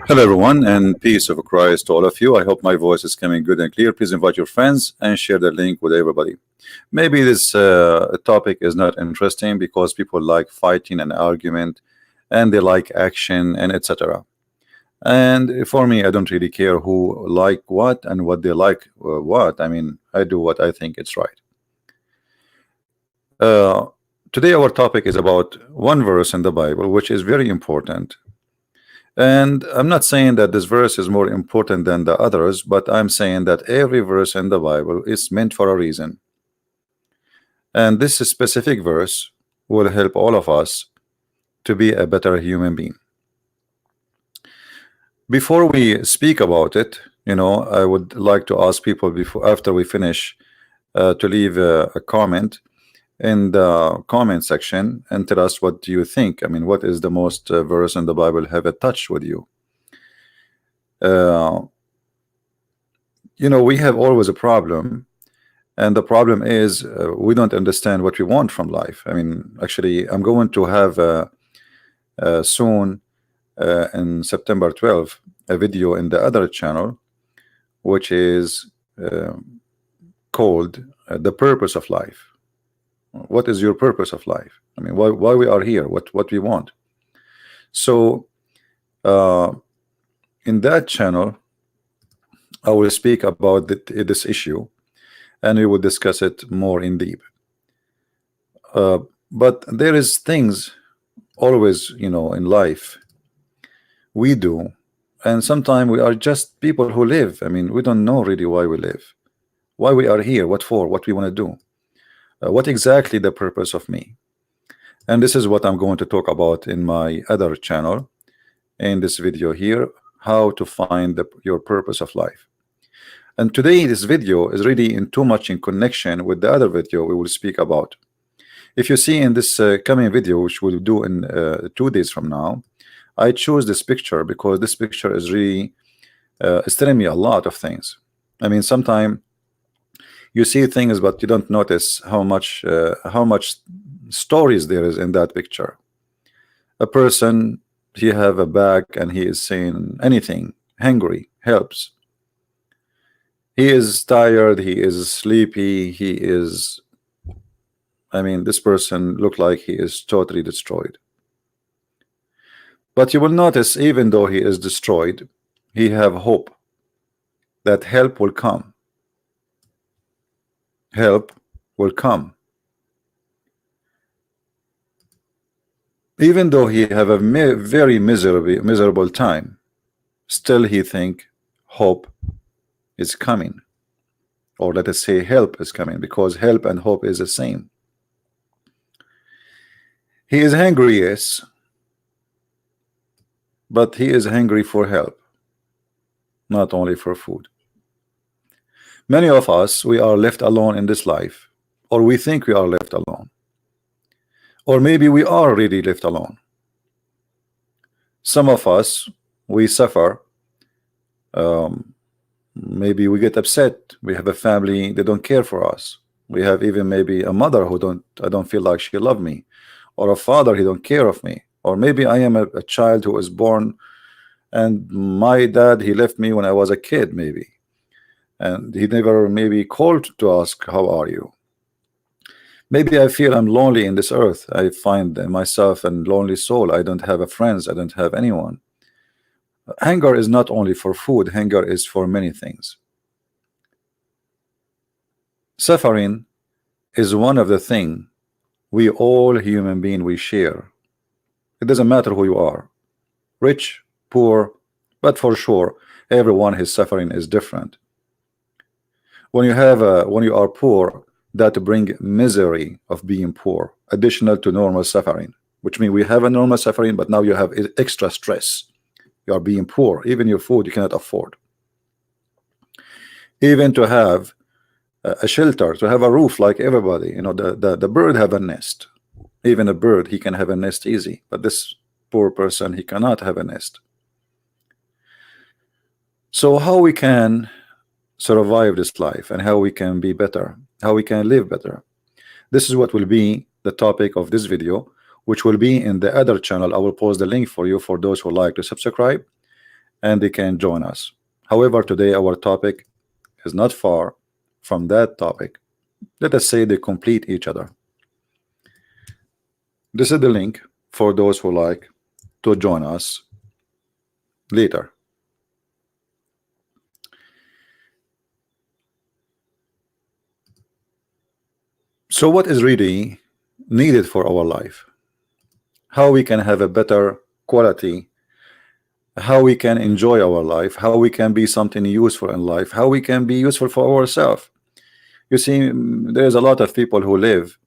Hello, everyone, and peace of Christ to all of you. I hope my voice is coming good and clear. Please invite your friends and share the link with everybody. Maybe this topic is not interesting because people like fighting and argument, and they like action and etc. And for me, I don't really care who like what and what they like what. I mean, I do what I think it's right. Uh, Today, our topic is about one verse in the Bible, which is very important. And I'm not saying that this verse is more important than the others, but I'm saying that every verse in the Bible is meant for a reason. And this specific verse will help all of us to be a better human being. Before we speak about it, I would like to ask people after we finish to leave a comment in the comment section and tell us what do you think. I mean, what is the most verse in the Bible have a touch with you? We have always a problem, and the problem is we don't understand what we want from life. I mean, actually, I'm going to have soon in September 12th a video in the other channel, which is called The Purpose of Life. What is your purpose of life? I mean, why we are here, what we want. So in that channel I will speak about this issue, and we will discuss it more in deep. But there is things always, in life we do, and sometimes we are just people who live. I mean, we don't know really why we live, why we are here, what for, what we want to do. What exactly the purpose of me? And this is what I'm going to talk about in my other channel in this video here, how to find your purpose of life. And today this video is really in too much in connection with the other video we will speak about. If you see in this coming video, which we'll do in 2 days from now, I choose this picture because this picture is really it's telling me a lot of things. I mean, sometimes you see things, but you don't notice how much stories there is in that picture. A person, he have a bag and he is saying anything, hungry, helps. He is tired, he is sleepy, I mean, this person look like he is totally destroyed. But you will notice, even though he is destroyed, he have hope that help will come. Help will come. Even though he have a very miserable time, still he think hope is coming, or let us say help is coming, because help and hope is the same. He is hungry, yes, but he is hungry for help, not only for food. Many of us, we are left alone in this life, or we think we are left alone, or maybe we are really left alone. Some of us, we suffer. Maybe we get upset. We have a family, they don't care for us. We have even maybe a mother who I don't feel like she love me, or a father, he don't care of me. Or maybe I am a child who was born and my dad, he left me when I was a kid, maybe, and he never maybe called to ask how are you. Maybe I feel I'm lonely in this earth. I find myself a lonely soul. I don't have a friends, I don't have anyone. Hunger is not only for food, hunger is for many things. Suffering is one of the things we all human beings we share. It doesn't matter who you are, rich, poor, but for sure everyone, his suffering is different. When you are poor, that bring misery of being poor, additional to normal suffering, which means we have a normal suffering, but now you have extra stress. You are being poor, even your food you cannot afford. Even to have a shelter, to have a roof like everybody, the bird have a nest. Even a bird, he can have a nest easy, but this poor person, he cannot have a nest. So how we can survive this life, and how we can be better, how we can live better, this is what will be the topic of this video, which will be in the other channel. I will post the link for you, for those who like to subscribe, and they can join us. However, today our topic is not far from that topic. Let us say they complete each other. This is the link for those who like to join us later. So what is really needed for our life? How we can have a better quality, how we can enjoy our life, how we can be something useful in life, how we can be useful for ourselves. You see, there's a lot of people who live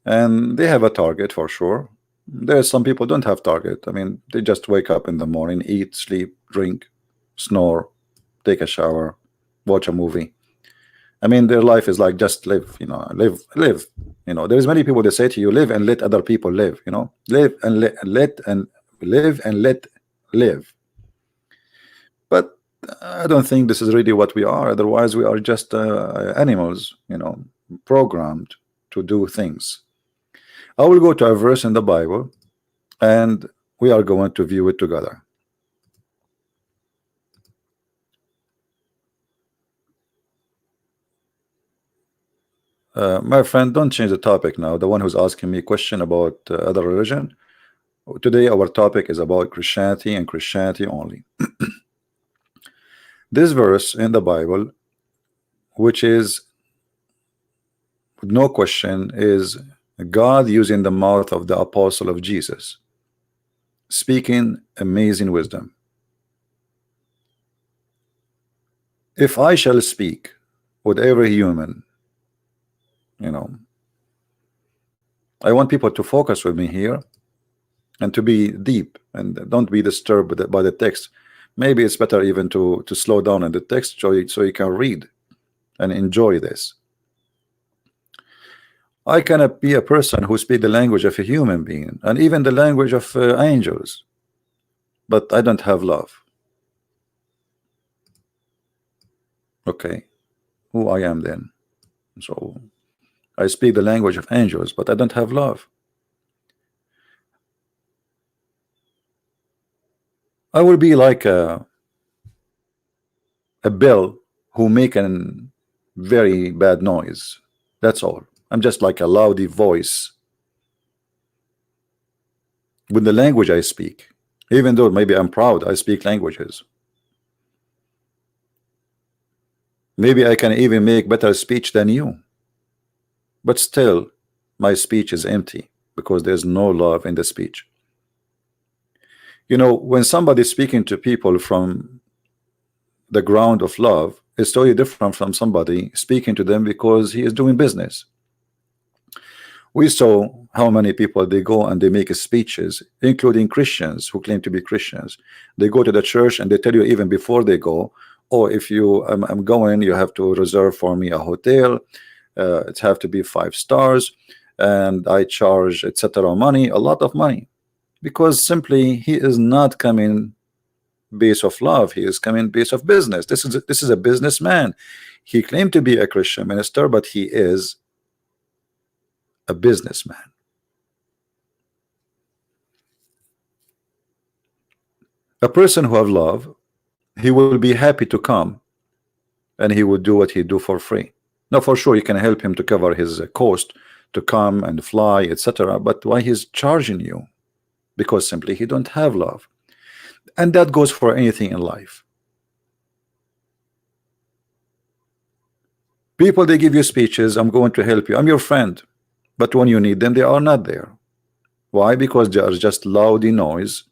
and they have a target for sure. There's some people don't have target. I mean, they just wake up in the morning, eat, sleep, drink, snore, take a shower, watch a movie. I mean, their life is like just live, you know, live. You know, there's many people that say to you, live and let other people live. You know, live and let and live and let live. But I don't think this is really what we are. Otherwise, we are just animals, you know, programmed to do things. I will go to a verse in the Bible, and we are going to view it together. My friend, don't change the topic now. The one who's asking me a question about other religion. Today, our topic is about Christianity and Christianity only. This verse in the Bible, which is no question, is God using the mouth of the apostle of Jesus, speaking amazing wisdom. If I shall speak with every human, you know, I want people to focus with me here and to be deep and don't be disturbed by the text. Maybe it's better even to slow down in the text so you can read and enjoy this. I cannot be a person who speaks the language of a human being and even the language of angels, but I don't have love. Okay, who I am then? So I speak the language of angels, but I don't have love. I will be like a bell who make a very bad noise. That's all. I'm just like a loudy voice with the language I speak. Even though maybe I'm proud I speak languages. Maybe I can even make better speech than you. But still, my speech is empty because there's no love in the speech. You know, when somebody's speaking to people from the ground of love, it's totally different from somebody speaking to them because he is doing business. We saw how many people they go and they make speeches, including Christians who claim to be Christians. They go to the church and they tell you even before they go, oh, if you I'm going, you have to reserve for me a hotel. It have to be 5 stars, and I charge etc. money, a lot of money, because simply he is not coming base of love. He is coming base of business. This is a businessman. He claimed to be a Christian minister, but he is a businessman. A person who have love, he will be happy to come and he will do what he do for free. Now for sure you can help him to cover his cost to come and fly, etc. But why he's charging you? Because simply he don't have love. And that goes for anything in life. People, they give you speeches, I'm going to help you, I'm your friend, but when you need them, they are not there. Why? Because they are just loudy noise,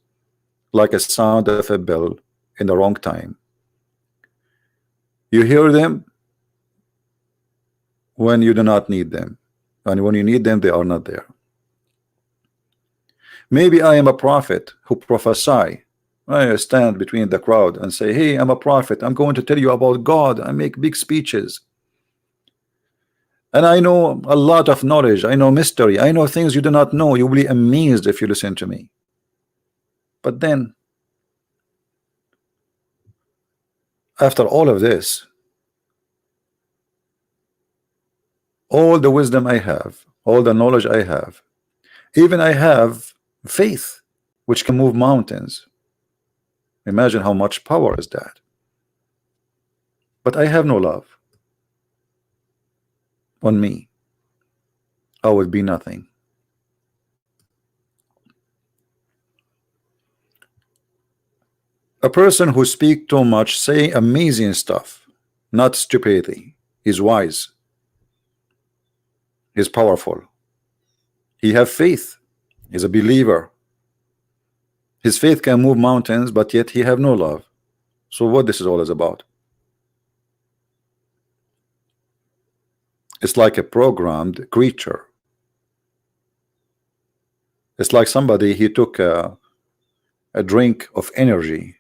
like a sound of a bell in the wrong time. You hear them when you do not need them, and when you need them, they are not there. Maybe I am a prophet who prophesy. I stand between the crowd and say, hey, I'm a prophet, I'm going to tell you about God. I make big speeches, and I know a lot of knowledge, I know mystery, I know things you do not know. You will be amazed if you listen to me. But then after all of this, all the wisdom I have, all the knowledge I have, even I have faith which can move mountains, Imagine how much power is that. But I have no love on me. I would be nothing. A person who speaks too much say amazing stuff, not stupidity. He's wise. He's powerful. He have faith. He's a believer. His faith can move mountains, but yet he have no love. So what this is all is about? It's like a programmed creature. It's like somebody, he took a drink of energy,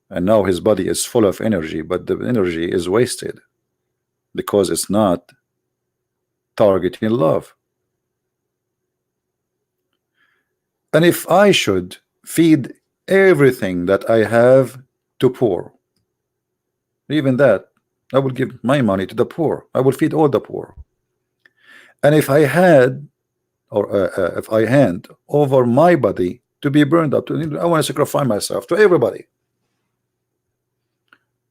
and now his body is full of energy, but the energy is wasted because it's not targeting love. And if I should feed everything that I have to poor, even that, I will give my money to the poor. I will feed all the poor. And if I had, or if I hand over my body to be burned up, I want to sacrifice myself to everybody.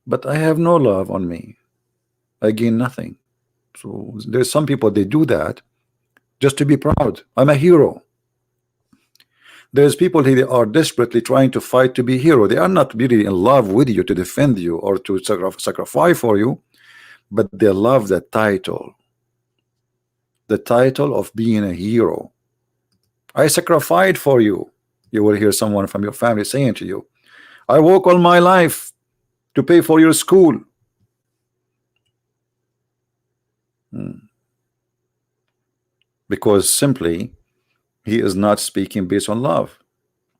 But I have no love on me. I gain nothing. So there's some people, they do that just to be proud. I'm a hero. There's people who are desperately trying to fight to be hero. They are not really in love with you to defend you or to sacrifice for you, but they love the title of being a hero. I sacrificed for you. You will hear someone from your family saying to you, I work all my life to pay for your school. Because simply he is not speaking based on love.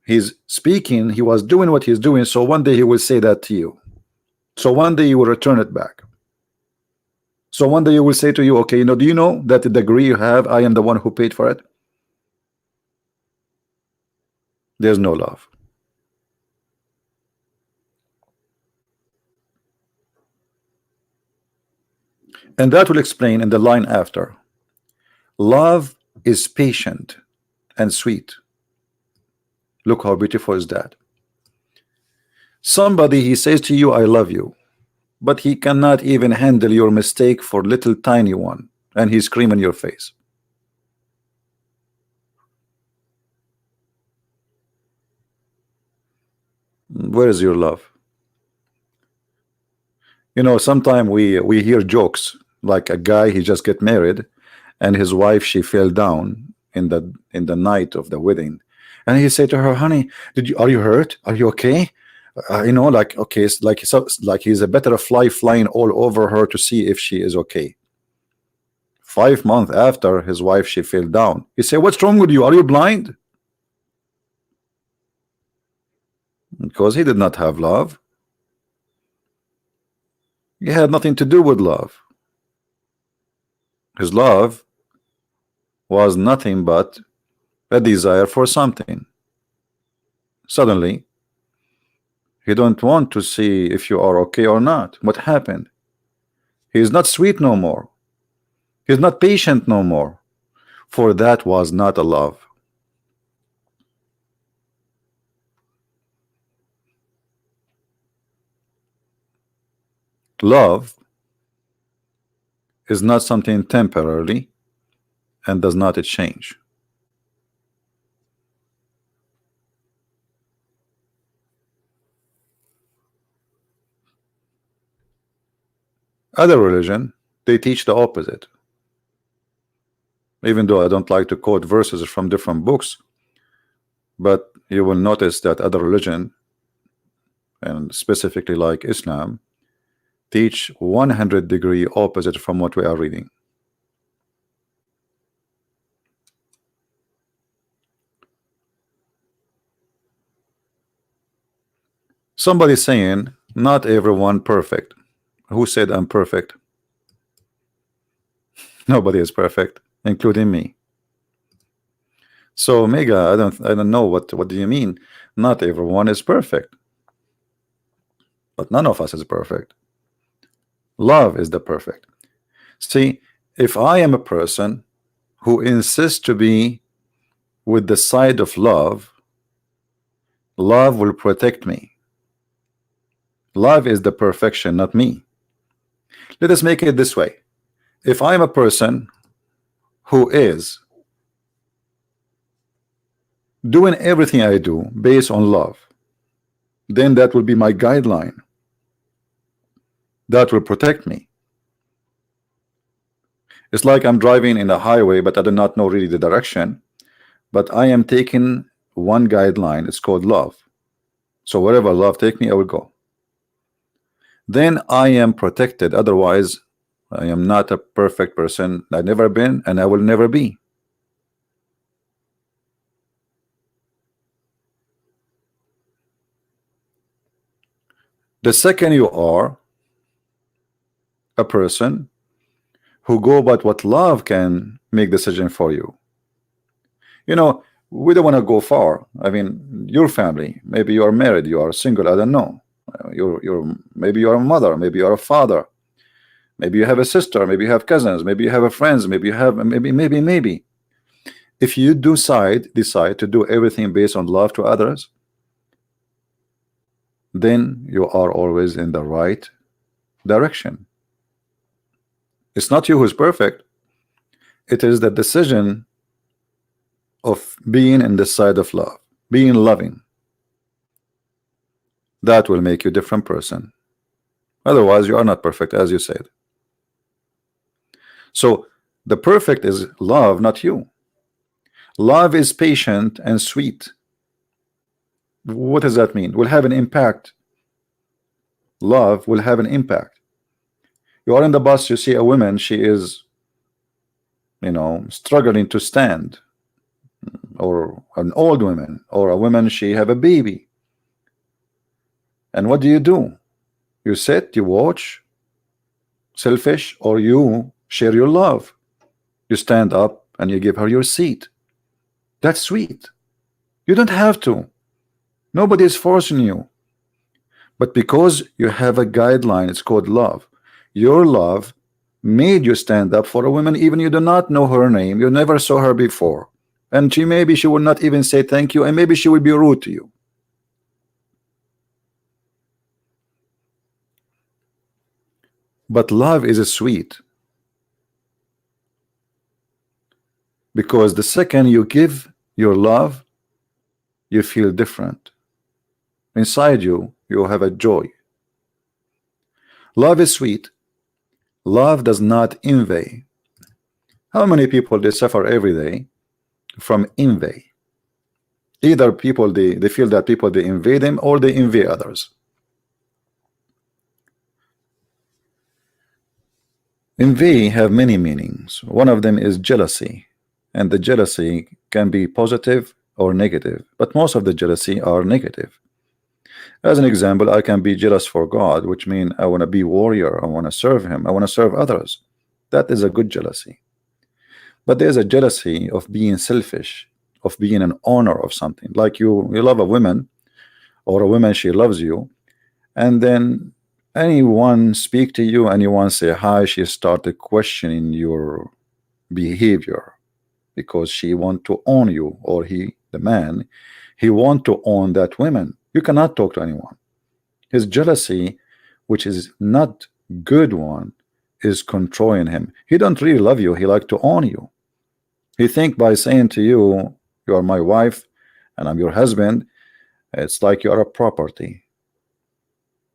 He's speaking, he was doing what he's doing, so one day he will say that to you. So one day you will return it back. So one day you will say to you, okay, do you know that the degree you have, I am the one who paid for it? There's no love. And that will explain in the line after. Love is patient and sweet. Look how beautiful is that. Somebody, he says to you, I love you, but he cannot even handle your mistake for little tiny one, and he's screaming in your face. Where is your love? Sometimes we hear jokes like a guy, he just get married and his wife, she fell down in the night of the wedding, and he said to her, honey, are you hurt? Are you okay? Like, okay, it's like he's a butterfly flying all over her to see if she is okay. 5 months after his wife, she fell down. He said, what's wrong with you? Are you blind? Because he did not have love. He had nothing to do with love. His love was nothing but a desire for something. Suddenly, he don't want to see if you are okay or not. What happened? He is not sweet no more. He's not patient no more. For that was not a love. Love is not something temporarily and does not change. Other religion, they teach the opposite. Even though I don't like to quote verses from different books, but you will notice that other religion, and specifically like Islam, teach 100-degree opposite from what we are reading. Somebody saying not everyone perfect. Who said I'm perfect? Nobody is perfect, including me. So Omega, I don't know what do you mean? Not everyone is perfect, but none of us is perfect. Love is the perfect. See, if I am a person who insists to be with the side of love, love will protect me. Love is the perfection, not me. Let us make it this way. If I'm a person who is doing everything I do based on love, then that will be my guideline. That will protect me. It's like I'm driving in a highway, but I do not know really the direction. But I am taking one guideline. It's called love. So wherever love take me, I will go. Then I am protected. Otherwise, I am not a perfect person. I've never been, and I will never be. The second you are a person who go about what love can make decision for you. You know, we don't want to go far. I mean, your family, maybe you are married, you are single, I don't know. You're maybe you are a mother, maybe you are a father, maybe you have a sister, maybe you have cousins, maybe you have a friends, maybe you have maybe. If you decide to do everything based on love to others, then you are always in the right direction. It's not you who's perfect. It is the decision of being in the side of love, being loving. That will make you a different person. Otherwise, you are not perfect, as you said. So the perfect is love, not you. Love is patient and sweet. What does that mean? Will have an impact. Love will have an impact. You are in the bus, you see a woman, she is, you know, struggling to stand, or an old woman, or a woman, she have a baby. And what do? You sit, you watch, selfish, or you share your love. You stand up and you give her your seat. That's sweet. You don't have to. Nobody is forcing you. But because you have a guideline, it's called love. Your love made you stand up for a woman, even you do not know her name, you never saw her before, and maybe she will not even say thank you, and maybe she will be rude to you. But love is sweet, because the second you give your love, you feel different. Inside you, you have a joy. Love is sweet. Love does not envy. How many people they suffer every day from envy? Either people they feel that people they envy them, or they envy others. Envy have many meanings. One of them is jealousy, and the jealousy can be positive or negative, but most of the jealousy are negative. As an example, I can be jealous for God, which means I want to be warrior, I want to serve him, I want to serve others. That is a good jealousy. But there's a jealousy of being selfish, of being an owner of something. Like you love a woman, or a woman, she loves you, and then anyone speak to you, anyone say hi, she started questioning your behavior, because she want to own you, or he, the man, he want to own that woman. You cannot talk to anyone. His jealousy, which is not good one, is controlling him. He don't really love you, he like to own you. He think by saying to you, you are my wife and I'm your husband, it's like you are a property,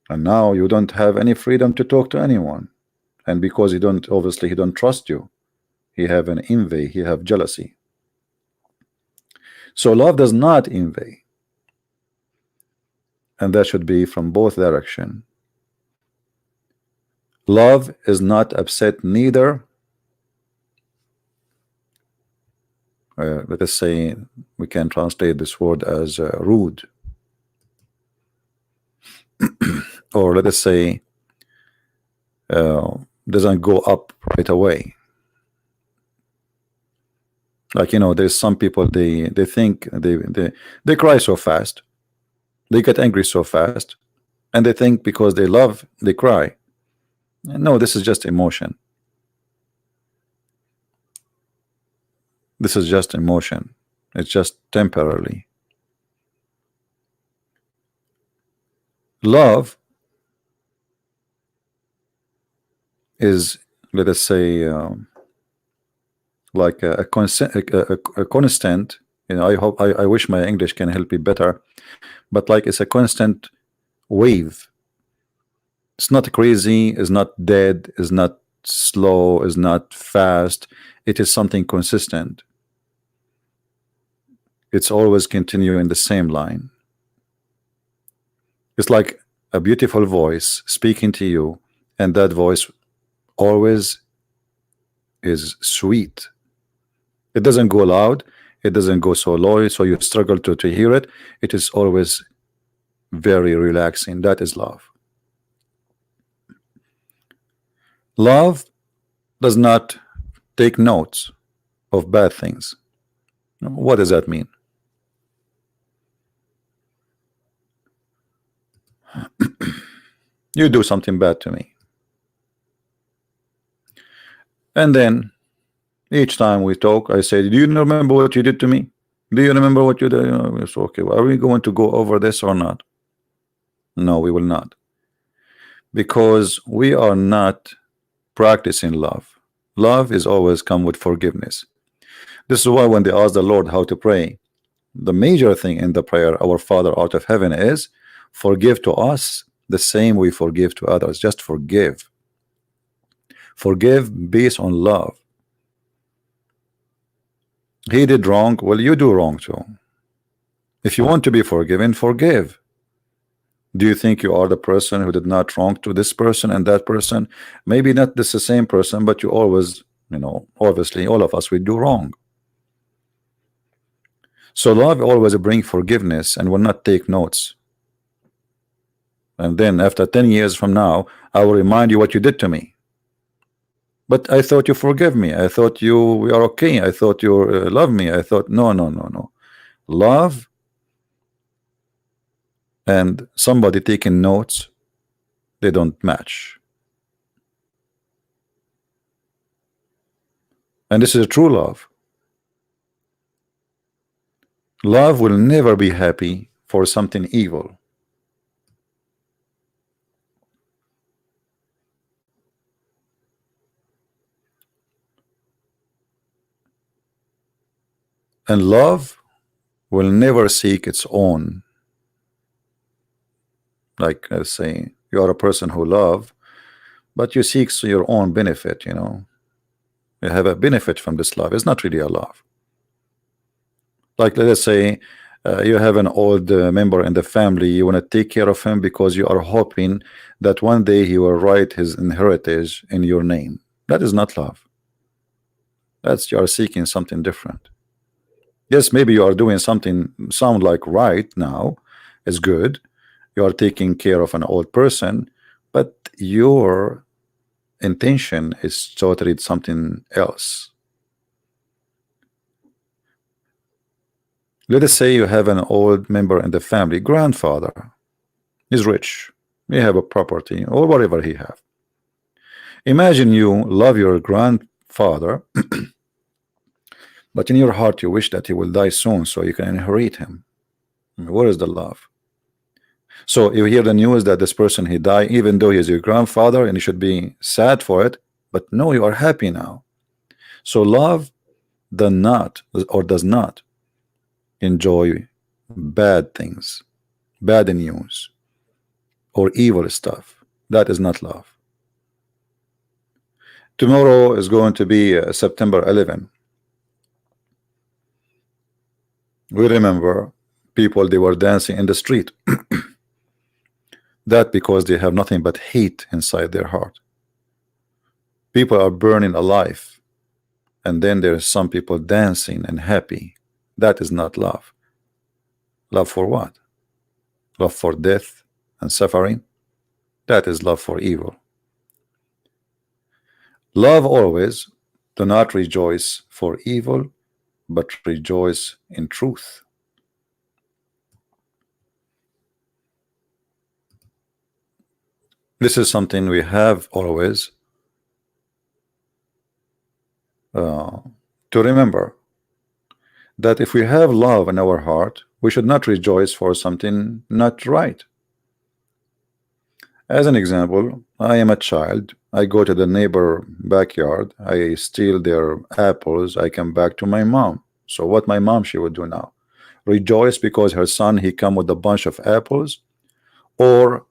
and now you don't have any freedom to talk to anyone. And because he don't, obviously he don't trust you, he have an envy, he have jealousy. So love does not envy, and that should be from both direction. Love is not upset neither. Let us say we can translate this word as rude, or let us say doesn't go up right away. Like, you know, there's some people they think they cry so fast, they get angry so fast, and they think because they love they cry. No, this is just emotion. This is just emotion. It's just temporarily. Love is, let us say, like a constant. You know, I wish my English can help me better, but like it's a constant wave. It's not crazy, it's not dead, it's not slow, it's not fast. It is something consistent. It's always continuing the same line. It's like a beautiful voice speaking to you, and that voice always is sweet. It doesn't go loud, it doesn't go so low, so you struggle to hear it. It is always very relaxing. That is love. Love does not take notes of bad things. What does that mean? You do something bad to me, and then each time we talk, I say, do you remember what you did to me? Do you remember what you did? You know, it's okay. Are we going to go over this or not? No, we will not, because we are not practicing love. Love is always come with forgiveness. This is why when they ask the Lord how to pray, the major thing in the prayer, our Father art of heaven, is forgive to us the same we forgive to others. Just forgive. Forgive based on love. He did wrong, well, you do wrong too. If you want to be forgiven, forgive. Do you think you are the person who did not wrong to this person and that person? Maybe not this the same person, but you always, you know, obviously all of us, we do wrong. So love always bring forgiveness and will not take notes. And then after 10 years from now, I will remind you what you did to me. But I thought you forgive me. I thought we are okay. I thought you love me. I thought, no, no, no, no. Love and somebody taking notes, they don't match. And this is a true love. Love will never be happy for something evil. And love will never seek its own. Like, let's say you are a person who love, but you seek your own benefit, you know. You have a benefit from this love. It's not really a love. Like, let's say you have an old member in the family, you want to take care of him because you are hoping that one day he will write his inheritance in your name. That is not love. That's, you are seeking something different. Yes, maybe you are doing something sound like right now is good. You are taking care of an old person, but your intention is totally something else. Let us say you have an old member in the family, grandfather is rich, he have a property or whatever he have. Imagine you love your grandfather, but in your heart you wish that he will die soon so you can inherit him. Where is the love? So you hear the news that this person he died, even though he is your grandfather and you should be sad for it, but no, you are happy now. So love does not enjoy bad things, bad news or evil stuff. That is not love. Tomorrow is going to be September 11. We remember people, they were dancing in the street. That because they have nothing but hate inside their heart. People are burning alive, and then there's some people dancing and happy. That is not love. Love for what? Love for death and suffering? That is love for evil. Love always do not rejoice for evil, but rejoice in truth. This is something we have always to remember, that if we have love in our heart, we should not rejoice for something not right. As an example, I am a child I go to the neighbor backyard, I steal their apples, I come back to my mom. So what my mom she would do now? Rejoice because her son he come with a bunch of apples, or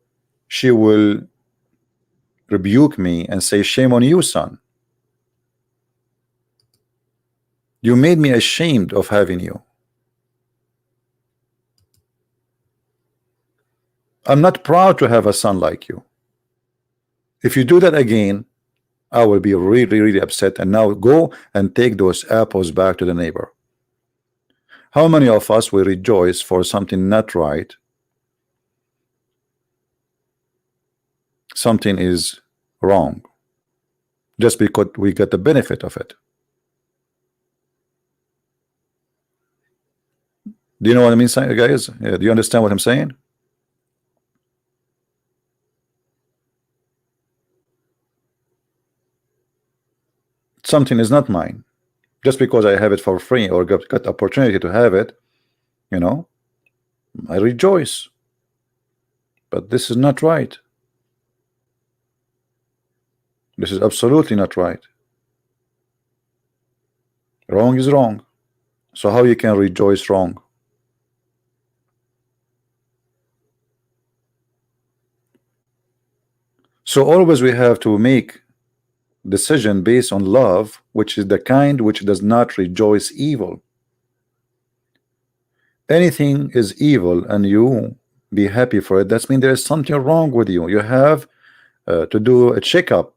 she will rebuke me and say, shame on you, son. You made me ashamed of having you. I'm not proud to have a son like you. If you do that again, I will be really, really upset. And now go and take those apples back to the neighbor. How many of us will rejoice for something not right? Something is wrong, just because we get the benefit of it. Do you know what I mean, guys? Do you understand what I'm saying? Something is not mine. Just because I have it for free or got the opportunity to have it, you know, I rejoice. But this is not right. This is absolutely not right. Wrong is wrong. So how you can rejoice wrong? So always we have to make decision based on love, which is the kind which does not rejoice evil. Anything is evil and you be happy for it, that means there is something wrong with you. You have to do a checkup.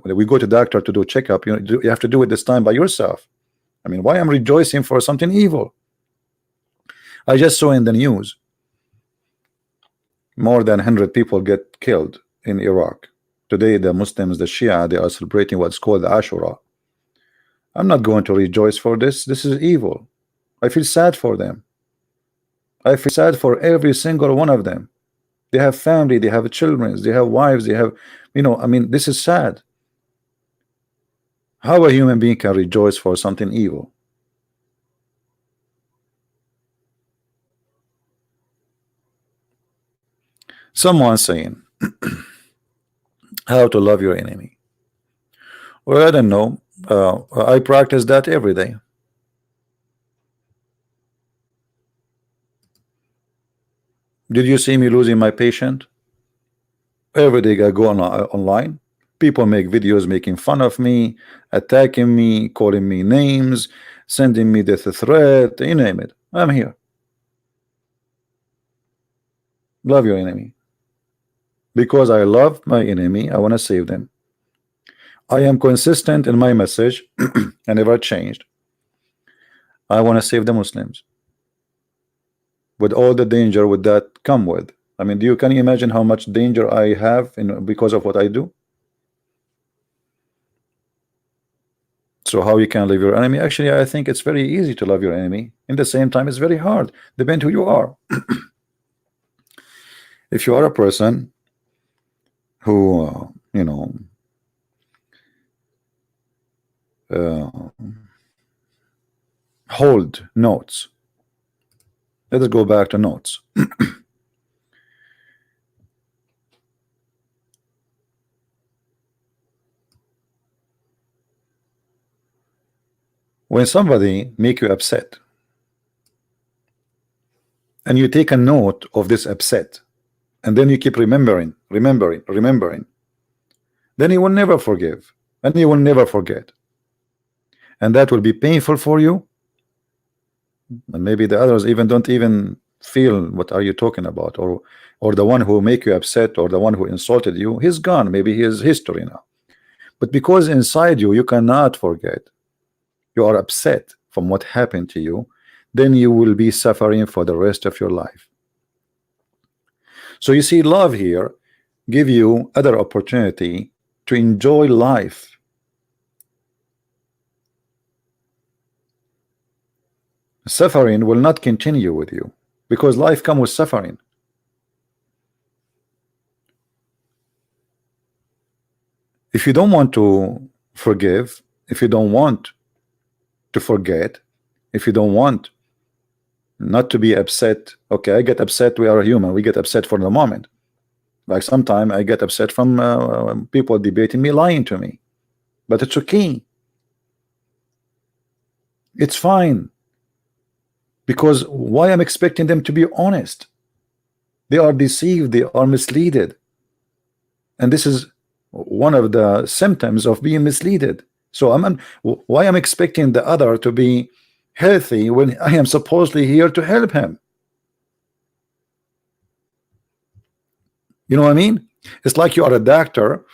We go to doctor to do a checkup. You have to do it this time by yourself. I mean, why I'm rejoicing for something evil? I just saw in the news more than 100 people get killed in Iraq. Today the Muslims, the Shia, they are celebrating what's called Ashura. I'm not going to rejoice for this. This is evil. I feel sad for them. I feel sad for every single one of them. They have family, they have children, they have wives, they have, you know, I mean, this is sad. How a human being can rejoice for something evil? Someone saying how to love your enemy. Well, I don't know. I practice that every day. Did you see me losing my patient? Every day I go online. People make videos making fun of me, attacking me, calling me names, sending me death threat, you name it. I'm here. Love your enemy. Because I love my enemy, I want to save them. I am consistent in my message. I never changed. I want to save the Muslims. With all the danger would that come with. I mean, can you imagine how much danger I have because of what I do? So how you can love your enemy? Actually, I think it's very easy to love your enemy. In the same time, it's very hard. Depends who you are. If you are a person who, you know, hold notes. Let us go back to notes. When somebody make you upset and you take a note of this upset and then you keep remembering, then you will never forgive and you will never forget, and that will be painful for you, and maybe the others even don't even feel what are you talking about, or the one who make you upset or the one who insulted you, he's gone, maybe he is history now. But because inside you cannot forget, you are upset from what happened to you, then you will be suffering for the rest of your life. So you see, love here give you other opportunity to enjoy life. Suffering will not continue with you because life comes with suffering. If you don't want to forgive, if you don't want to forget, if you don't want not to be upset, okay, I get upset, we are human, we get upset for the moment, Like sometimes I get upset from people debating me, lying to me, but it's okay. It's fine, because why I'm expecting them to be honest? They are deceived, they are misled, and this is one of the symptoms of being misled. So why I'm expecting the other to be healthy when I am supposedly here to help him? You know what I mean? It's like you are a doctor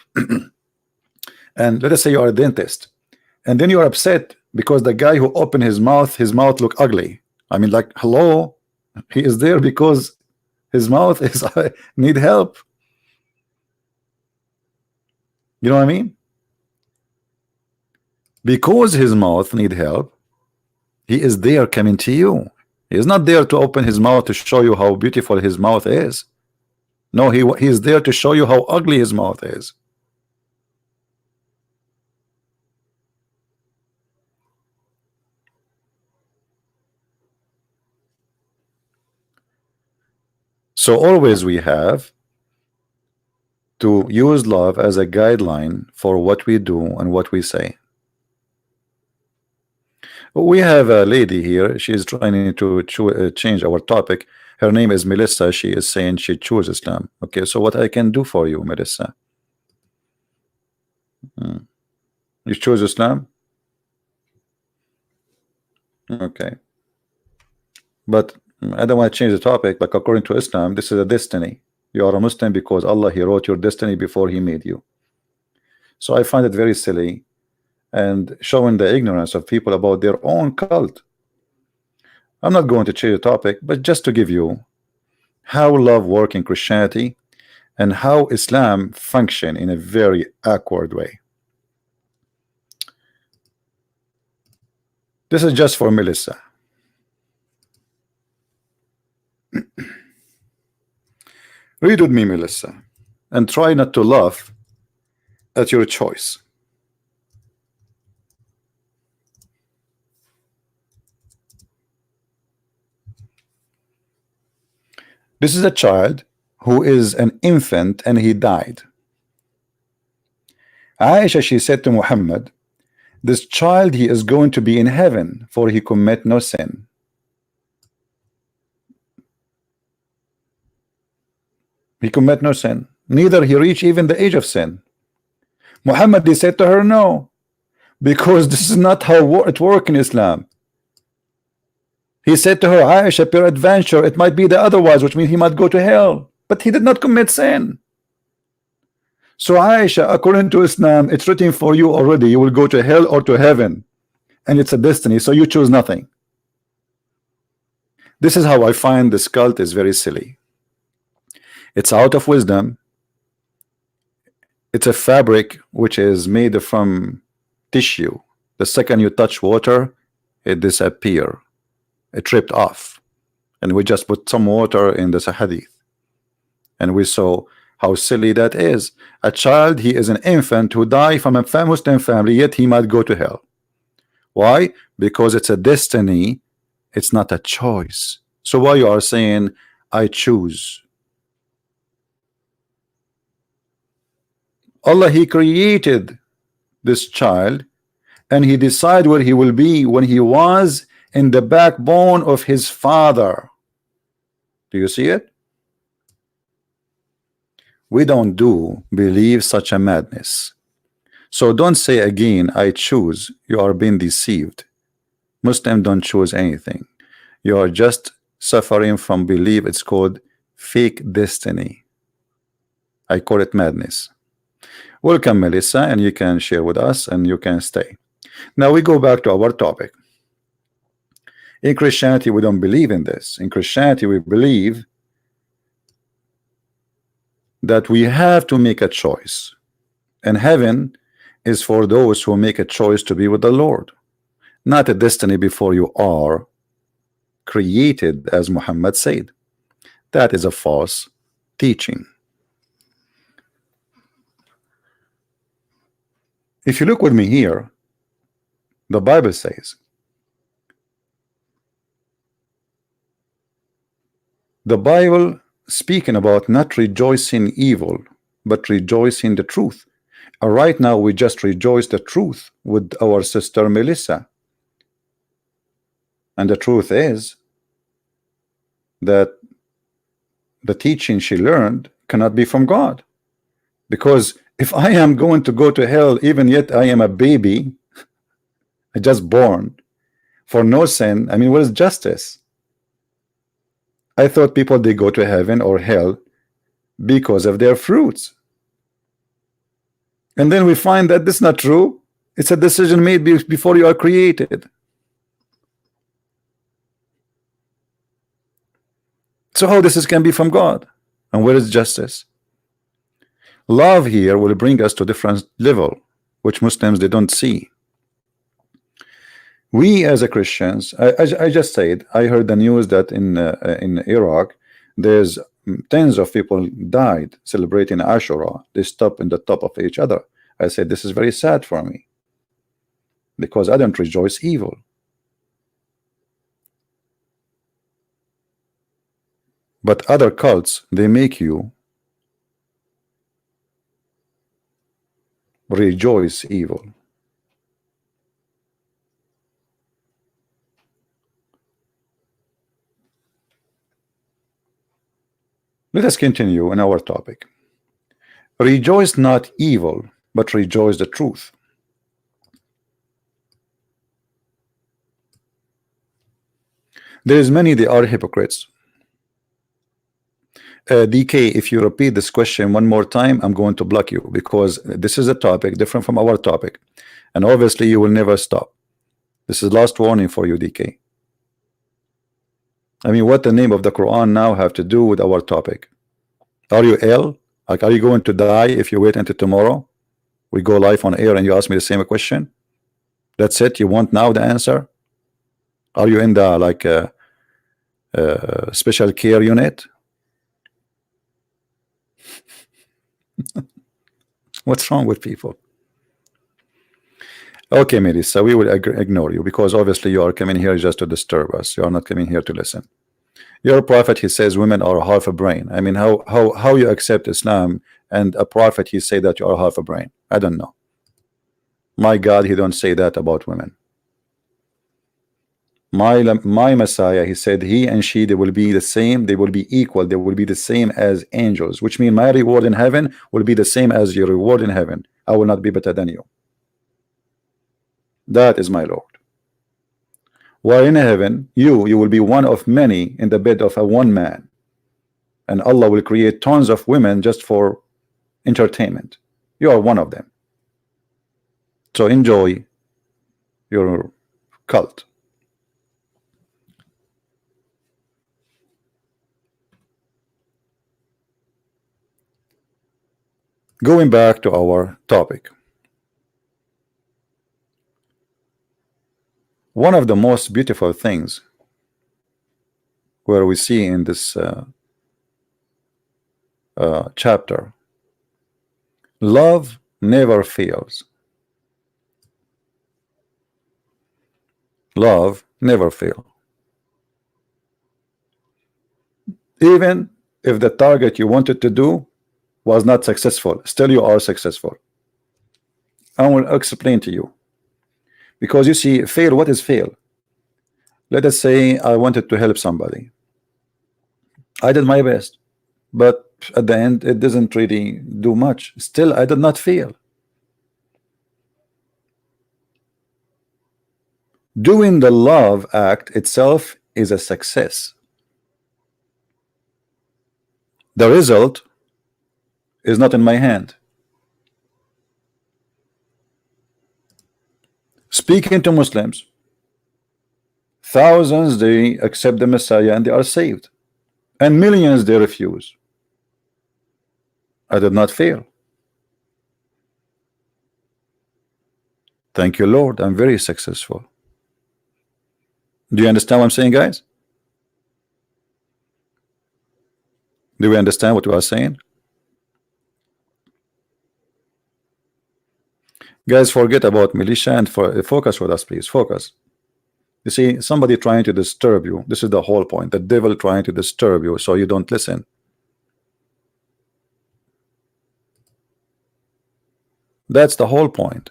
and let us say you are a dentist, and then you are upset because the guy who opened his mouth look ugly. I mean, like, hello, he is there because his mouth is need help. You know what I mean? Because his mouth need help, he is there coming to you. He is not there to open his mouth to show you how beautiful his mouth is. No, he is there to show you how ugly his mouth is. So always we have to use love as a guideline for what we do and what we say. We have a lady here. She is trying to change our topic. Her name is Melissa. She is saying she chose Islam. Okay, so what I can do for you, Melissa? You choose Islam? Okay. But I don't want to change the topic. Like, according to Islam, this is a destiny. You are a Muslim because Allah, He wrote your destiny before He made you. So I find it very silly and showing the ignorance of people about their own cult. I'm not going to change the topic, but just to give you how love works in Christianity and how Islam function in a very awkward way. This is just for Melissa. Read with me, Melissa, and try not to laugh at your choice. This is a child who is an infant and he died. Aisha, she said to Muhammad, this child, he is going to be in heaven, for he commit no sin. He commit no sin, neither he reach even the age of sin. Muhammad, he said to her, no, because this is not how it works in Islam. He said to her, Aisha, peradventure it might be the otherwise, which means he might go to hell, but he did not commit sin. So Aisha, according to Islam, it's written for you already, you will go to hell or to heaven, and it's a destiny, so you choose nothing. This is how I find this cult is very silly. It's out of wisdom. It's a fabric which is made from tissue. The second you touch water, it disappears. It tripped off, and we just put some water in this hadith, and we saw how silly that is. A child, he is an infant who died from a Muslim family, yet he might go to hell. Why? Because it's a destiny, it's not a choice. So why you are saying I choose? Allah, He created this child and He decided where he will be when he was in the backbone of his father. Do you see it? We don't believe such a madness. So don't say again, I choose. You are being deceived. Muslims don't choose anything. You are just suffering from belief. It's called fake destiny. I call it madness. Welcome, Melissa, and you can share with us and you can stay. Now we go back to our topic. In Christianity, we don't believe in this. In Christianity, we believe that we have to make a choice, and heaven is for those who make a choice to be with the Lord, not a destiny before you are created, as Muhammad said. That is a false teaching. If you look with me here, the Bible says, the Bible speaking about not rejoicing evil, but rejoicing the truth. Right now, we just rejoice the truth with our sister Melissa. And the truth is that the teaching she learned cannot be from God. Because if I am going to go to hell, even yet I am a baby, I just born, for no sin, I mean, what is justice? I thought people, they go to heaven or hell because of their fruits. And then we find that this is not true. It's a decision made before you are created. So how this can be from God? And where is justice? Love here will bring us to a different level, which Muslims, they don't see. We as a Christians, I just said, I heard the news that in Iraq, there's tens of people died celebrating Ashura. They stop in the top of each other. I said, this is very sad for me, because I don't rejoice evil. But other cults, they make you rejoice evil. Let us continue in our topic. Rejoice not evil, but rejoice the truth. There is many, they are hypocrites. DK, if you repeat this question one more time, I'm going to block you, because this is a topic different from our topic, and obviously you will never stop. This is last warning for you, DK. I mean, what the name of the Quran now have to do with our topic? Are you ill? Like, are you going to die if you wait until tomorrow? We go live on air and you ask me the same question? That's it? You want now the answer? Are you in the like special care unit? What's wrong with people? Okay, Melissa, we will ignore you, because obviously you are coming here just to disturb us. You are not coming here to listen. Your prophet, he says women are half a brain. I mean, how you accept Islam and a prophet, he say that you are half a brain? I don't know. My God, he don't say that about women. My Messiah, he said he and she, they will be the same, they will be equal, they will be the same as angels, which means my reward in heaven will be the same as your reward in heaven. I will not be better than you. That is my Lord. While in heaven, you will be one of many in the bed of a one man, and Allah will create tons of women just for entertainment. You are one of them. So enjoy your cult. Going back to our topic, one of the most beautiful things where we see in this chapter, love never fails. Love never fails. Even if the target you wanted to do was not successful, still you are successful. I will explain to you. Because you see, fail, what is fail? Let us say I wanted to help somebody. I did my best, but at the end it doesn't really do much. Still, I did not fail. Doing the love act itself is a success. The result is not in my hand. Speaking to Muslims, thousands they accept the Messiah and they are saved, and millions they refuse. I did not fail. Thank you, Lord, I'm very successful. Do you understand what I'm saying, guys? Do we understand what we are saying? Guys, forget about militia and focus with us, please. Focus. You see, somebody trying to disturb you. This is the whole point. The devil trying to disturb you so you don't listen. That's the whole point.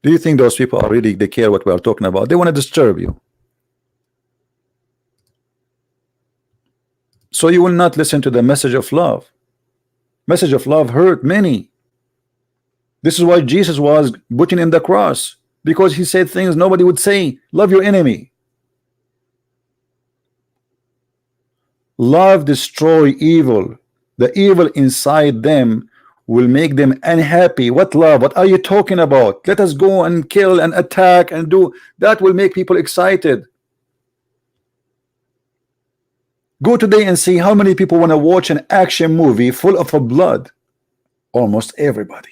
Do you think those people are really, they care what we are talking about? They want to disturb you. So you will not listen to the message of love. Message of love hurt many. This is why Jesus was putting in the cross, because he said things nobody would say. Love your enemy. Love destroy evil. The evil inside them will make them unhappy. What love? What are you talking about? Let us go and kill and attack and do that. Will make people excited. Go today and see how many people want to watch an action movie full of blood. Almost everybody.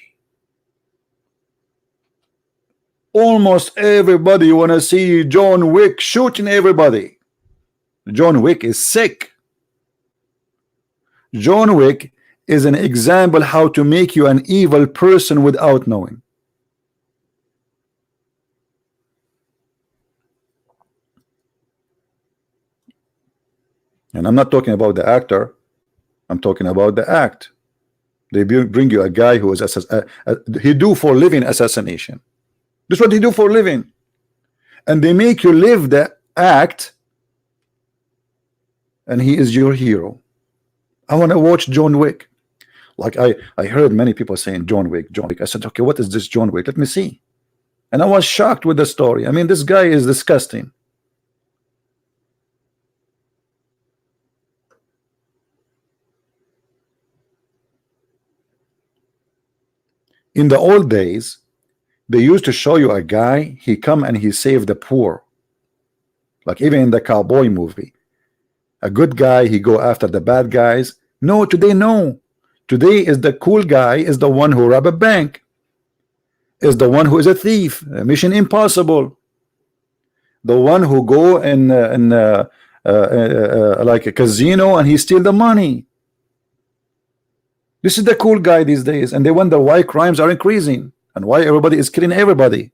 Almost everybody want to see John Wick shooting everybody. John Wick is sick. John Wick is an example how to make you an evil person without knowing. And I'm not talking about the actor. I'm talking about the act. They bring you a guy who is he do for living assassination. This is what he do for living. And they make you live the act, and he is your hero. I want to watch John Wick. Like I heard many people saying John Wick, John Wick. I said, okay, what is this John Wick? Let me see. And I was shocked with the story. I mean, this guy is disgusting. In the old days, they used to show you a guy, he come and he saved the poor. Like even in the cowboy movie, a good guy, he go after the bad guys. No, today, no. Today is the cool guy is the one who rob a bank, is the one who is a thief, Mission Impossible, the one who go in like a casino and he steal the money. This is the cool guy these days, and they wonder why crimes are increasing and why everybody is killing everybody.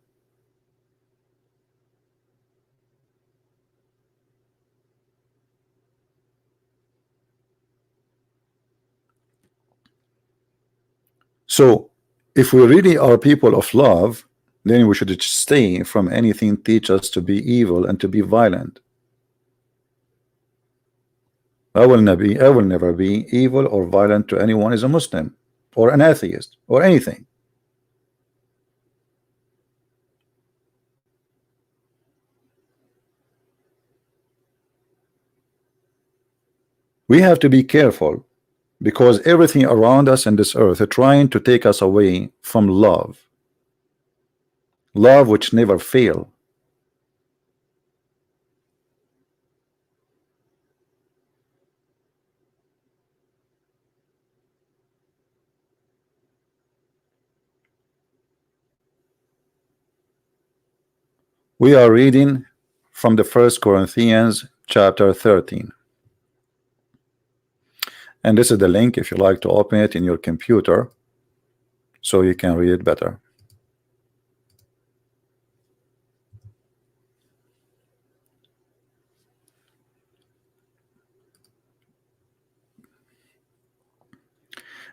So if we really are people of love, then we should stay from anything teach us to be evil and to be violent. I will never be evil or violent to anyone as a Muslim or an atheist or anything. We have to be careful, because everything around us in this earth are trying to take us away from love. Love which never fail. We are reading from the 1 Corinthians chapter 13. And this is the link if you like to open it in your computer so you can read it better.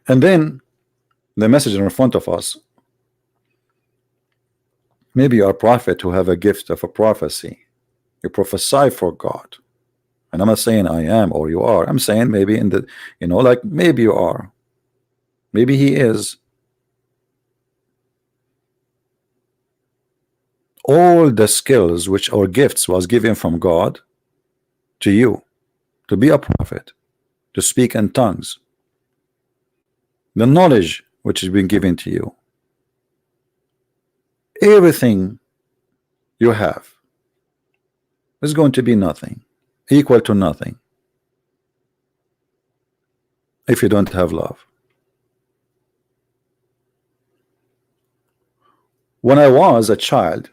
And then the message in front of us. Maybe you are a prophet who have a gift of a prophecy. You prophesy for God. And I'm not saying I am or you are. I'm saying maybe in the, like maybe you are. Maybe he is. All the skills which or gifts was given from God to you, to be a prophet, to speak in tongues, the knowledge which has been given to you, everything you have is going to be nothing, equal to nothing, if you don't have love. When I was a child,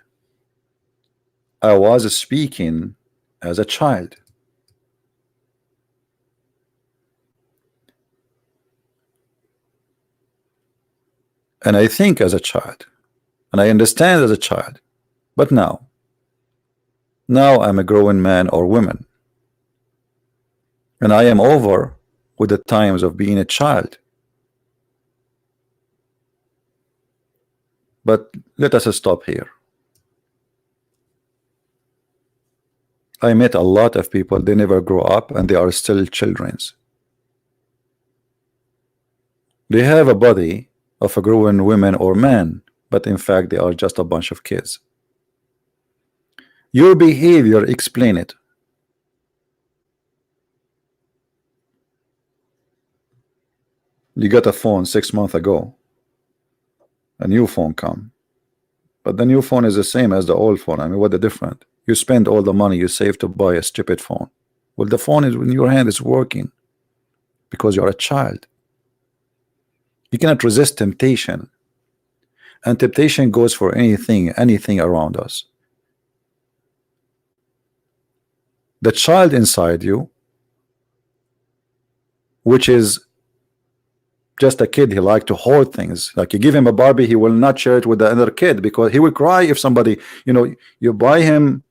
I was speaking as a child. And I think as a child. And I understand as a child. But now I'm a growing man or woman. And I am over with the times of being a child. But let us stop here. I met a lot of people, they never grow up and they are still childrens. They have a body of a grown woman or man, but in fact they are just a bunch of kids. Your behavior explain it. You got a phone 6 months ago, a new phone come, but the new phone is the same as the old phone. I mean, what the difference? You spend all the money you save to buy a stupid phone. Well, the phone is in your hand, is working because you're a child. You cannot resist temptation, and temptation goes for anything around us. The child inside you, which is just a kid, he like to hoard things. Like you give him a Barbie, he will not share it with the other kid because he will cry if somebody, you buy him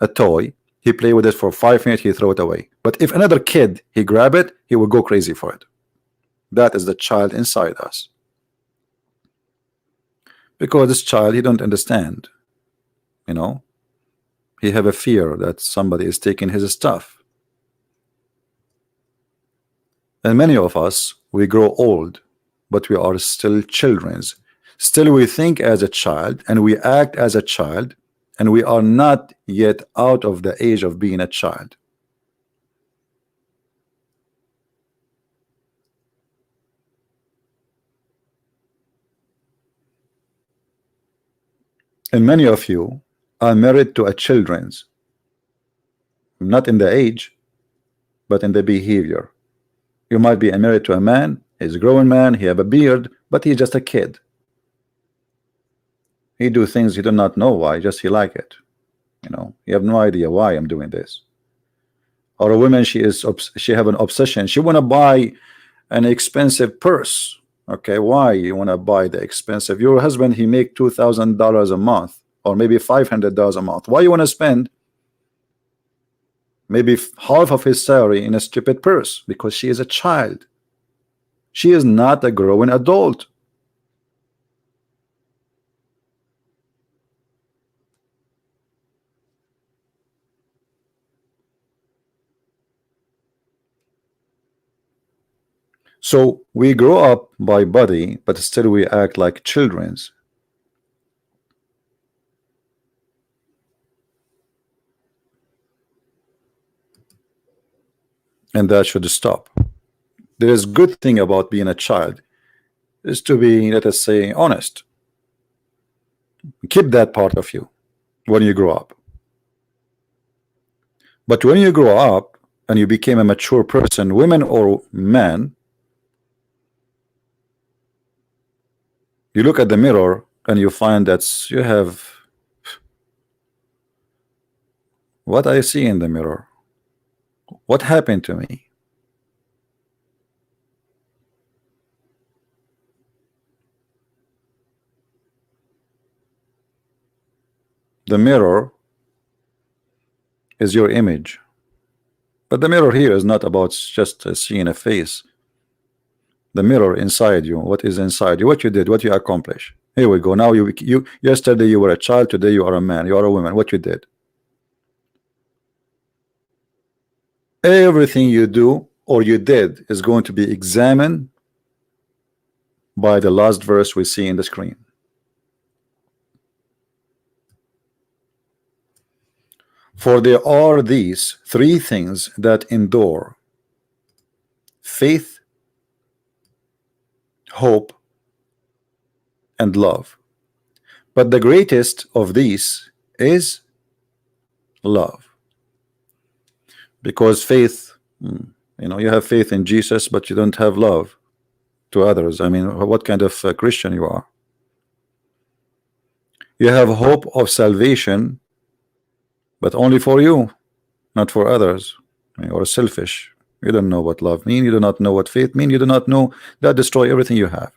a toy, he play with it for 5 minutes, he throw it away. But if another kid, he grab it, he will go crazy for it. That is the child inside us. Because this child, he don't understand. He have a fear that somebody is taking his stuff. And many of us, we grow old, but we are still children. Still we think as a child and we act as a child, and we are not yet out of the age of being a child. And many of you are married to a children's, not in the age, but in the behavior. You might be married to a man, he's a grown man, he have a beard, but he's just a kid. He do things you do not know why, just he like it. You have no idea why I'm doing this. Or a woman, she have an obsession, she want to buy an expensive purse. Okay, why you want to buy the expensive? Your husband, he make $2,000 a month, or maybe $500 a month. Why you want to spend maybe half of his salary in a stupid purse? Because she is a child. She is not a growing adult. So we grow up by body, but still we act like children's. And that should stop. There is good thing about being a child is to be, let us say, honest. Keep that part of you when you grow up. But when you grow up and you became a mature person, women or man, you look at the mirror and you find that you have, what I see in the mirror, what happened to me? The mirror is your image, but the mirror here is not about just seeing a face. The mirror inside you, what is inside you, what you did, what you accomplished. Here we go. Now you yesterday you were a child, today you are a man, you are a woman. What you did, everything you do or you did is going to be examined by the last verse we see in the screen. For there are these three things that endure: faith, hope, and love. But the greatest of these is love. Because faith, you have faith in Jesus, but you don't have love to others. I mean, what kind of Christian you are? You have hope of salvation, but only for you, not for others. You are selfish. You don't know what love means. You do not know what faith means. You do not know that destroy everything you have.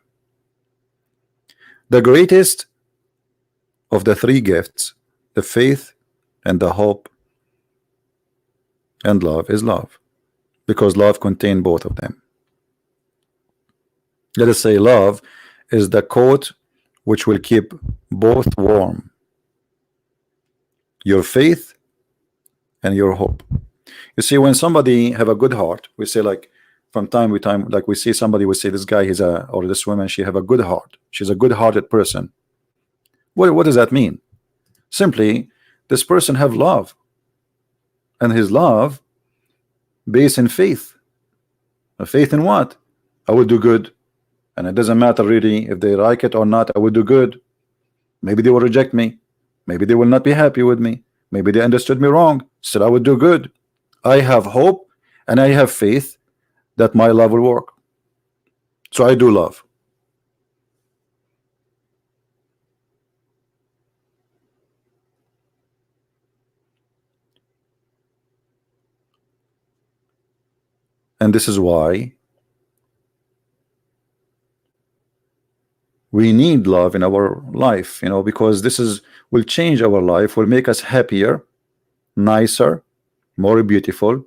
The greatest of the three gifts, the faith and the hope and love, is love, because love contains both of them. Let us say love is the coat which will keep both warm: your faith and your hope. You see, when somebody have a good heart, we say, like, from time to time, like we see somebody, we say this guy is a, or this woman, she have a good heart, she's a good-hearted person. What does that mean? Simply, this person have love, and his love based in faith. A faith in what? I will do good, and it doesn't matter really if they like it or not. I will do good. Maybe they will reject me, maybe they will not be happy with me, maybe they understood me wrong, still I would do good. I have hope and I have faith that my love will work. So I do love. And this is why we need love in our life, you know, because this is will change our life, will make us happier, nicer, more beautiful,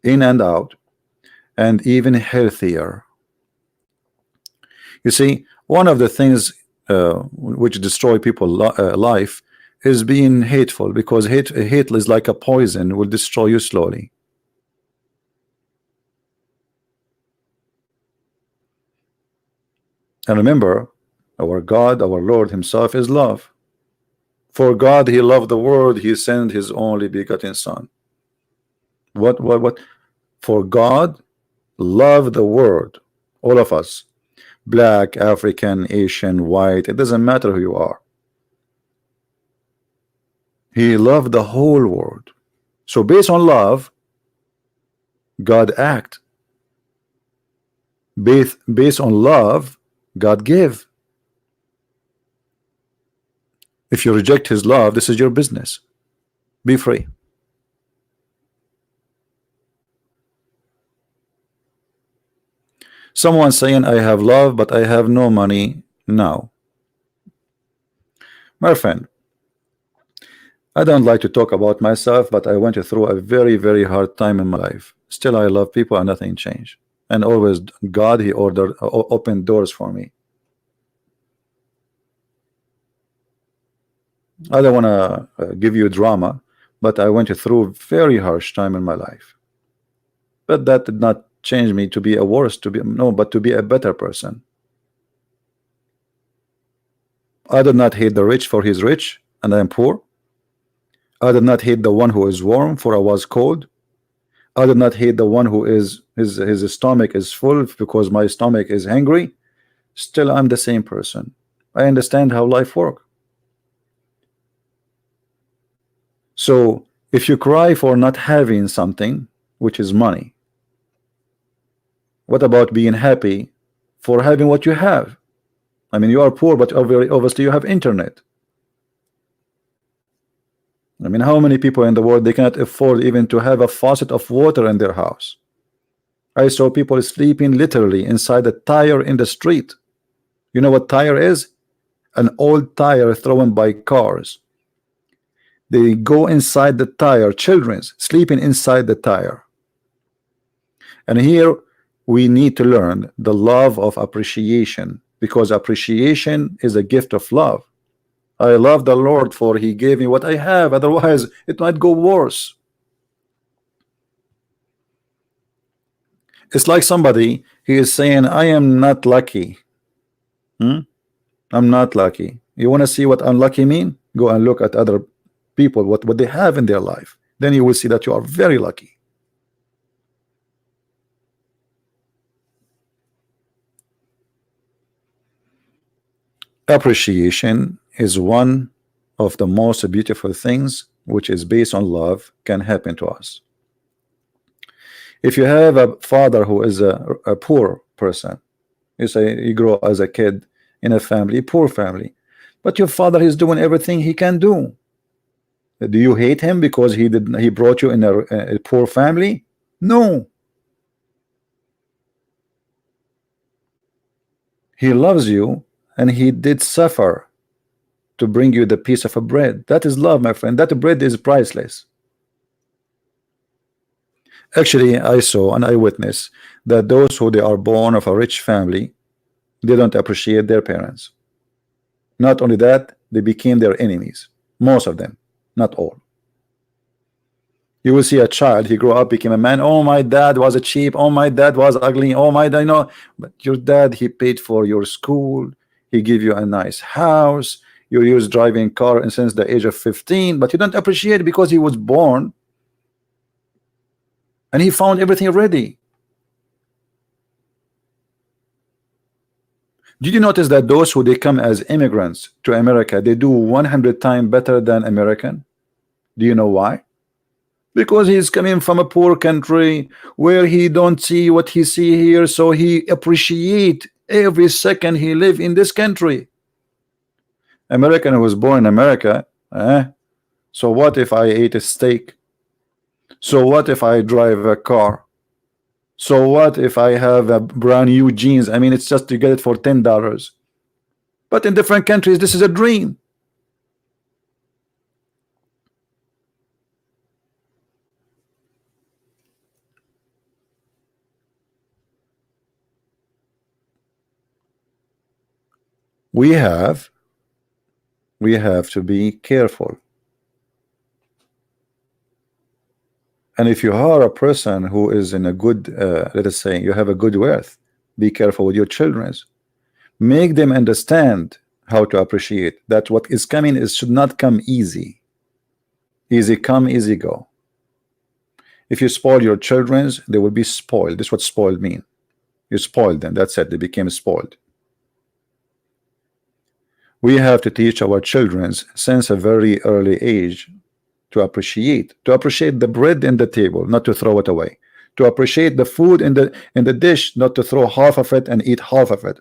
in and out, and even healthier. You see, one of the things which destroy people life is being hateful, because hate is like a poison, will destroy you slowly. And remember, our God, our Lord himself is love. For God, he loved the world, he sent his only begotten son. What? For God loved the world, all of us, black, African, Asian, white, it doesn't matter who you are. He loved the whole world. So based on love, God act. Based on love, God give. If you reject his love, this is your business. Be free. Someone saying, I have love, but I have no money now. My friend, I don't like to talk about myself, but I went through a very, very hard time in my life. Still, I love people and nothing changed. And always God, he opened doors for me. I don't want to give you drama, but I went through very harsh time in my life. But that did not change me to be a worse, but to be a better person. I did not hate the rich, for he's rich and I am poor. I did not hate the one who is warm, for I was cold. I did not hate the one who is his stomach is full, because my stomach is hungry. Still, I'm the same person. I understand how life works. So if you cry for not having something, which is money, what about being happy for having what you have? I mean, you are poor, but obviously you have internet. I mean, how many people in the world, they cannot afford even to have a faucet of water in their house? I saw people sleeping literally inside a tire in the street. You know what tire is? An old tire thrown by cars. They go inside the tire, children's sleeping inside the tire. And here we need to learn the love of appreciation, because appreciation is a gift of love. I love the Lord, for he gave me what I have, otherwise it might go worse. It's like somebody, he is saying, I am not lucky. I'm not lucky. You want to see what unlucky mean? Go and look at other people, what they have in their life. Then you will see that you are very lucky. Appreciation is one of the most beautiful things which is based on love can happen to us. If you have a father who is a poor person, you say you grow as a kid in a family, poor family, but your father is doing everything he can do. Do you hate him because he brought you in a poor family? No. He loves you, and he did suffer to bring you the piece of a bread. That is love, my friend. That bread is priceless. Actually, I saw and I witnessed that those who they are born of a rich family, they don't appreciate their parents. Not only that, they became their enemies. Most of them, not all. You will see a child, he grew up, became a man. Oh, my dad was a cheap. Oh, my dad was ugly. Oh, my dad, no. But your dad, he paid for your school. He gave you a nice house. You use driving car and since the age of 15, but you don't appreciate it because he was born and he found everything ready. Did you notice that those who they come as immigrants to America, they do 100 times better than American? Do you know why? Because he's coming from a poor country where he don't see what he see here, so he appreciate every second he live in this country. American who was born in America, so what if I ate a steak? So what if I drive a car? So what if I have a brand new jeans? I mean, it's just to get it for $10. But in different countries, this is a dream. We have to be careful. And if you are a person who is in a good, let us say, you have a good wealth, be careful with your children. Make them understand how to appreciate that what is coming is should not come easy. Easy come, easy go. If you spoil your children, they will be spoiled. This is what spoiled mean. You spoiled them. That's it. They became spoiled. We have to teach our children since a very early age to appreciate the bread in the table, not to throw it away, to appreciate the food in the dish, not to throw half of it and eat half of it.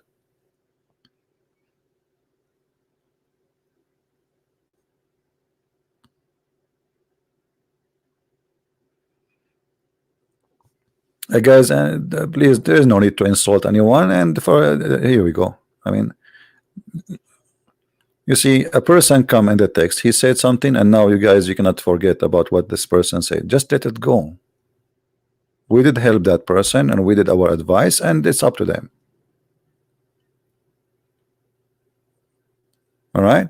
Guys, please, there is no need to insult anyone. And for here we go. I mean, you see, a person come in the text, he said something, and now you guys, you cannot forget about what this person said. Just let it go. We did help that person, and we did our advice, and it's up to them. All right.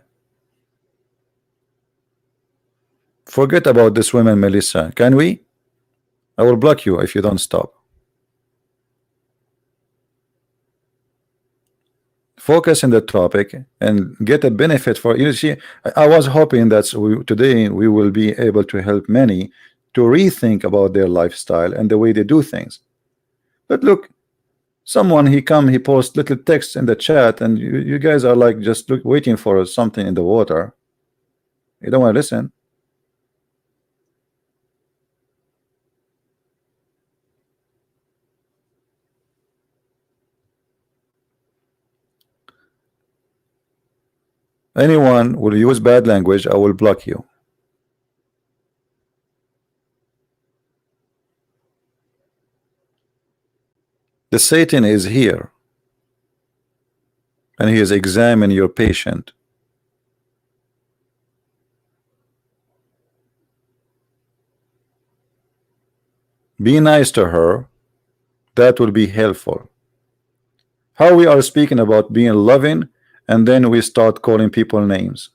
Forget about this woman, Melissa. Can we? I will block you if you don't stop. Focus on the topic and get a benefit for you. See, I was hoping that today we will be able to help many to rethink about their lifestyle and the way they do things. But look, someone he posts little text in the chat, and you guys are like just waiting for something in the water. You don't want to listen. Anyone will use bad language, I will block you. The Satan is here, and he is examining your patient. Be nice to her. That will be helpful. How we are speaking about being loving, and then we start calling people names.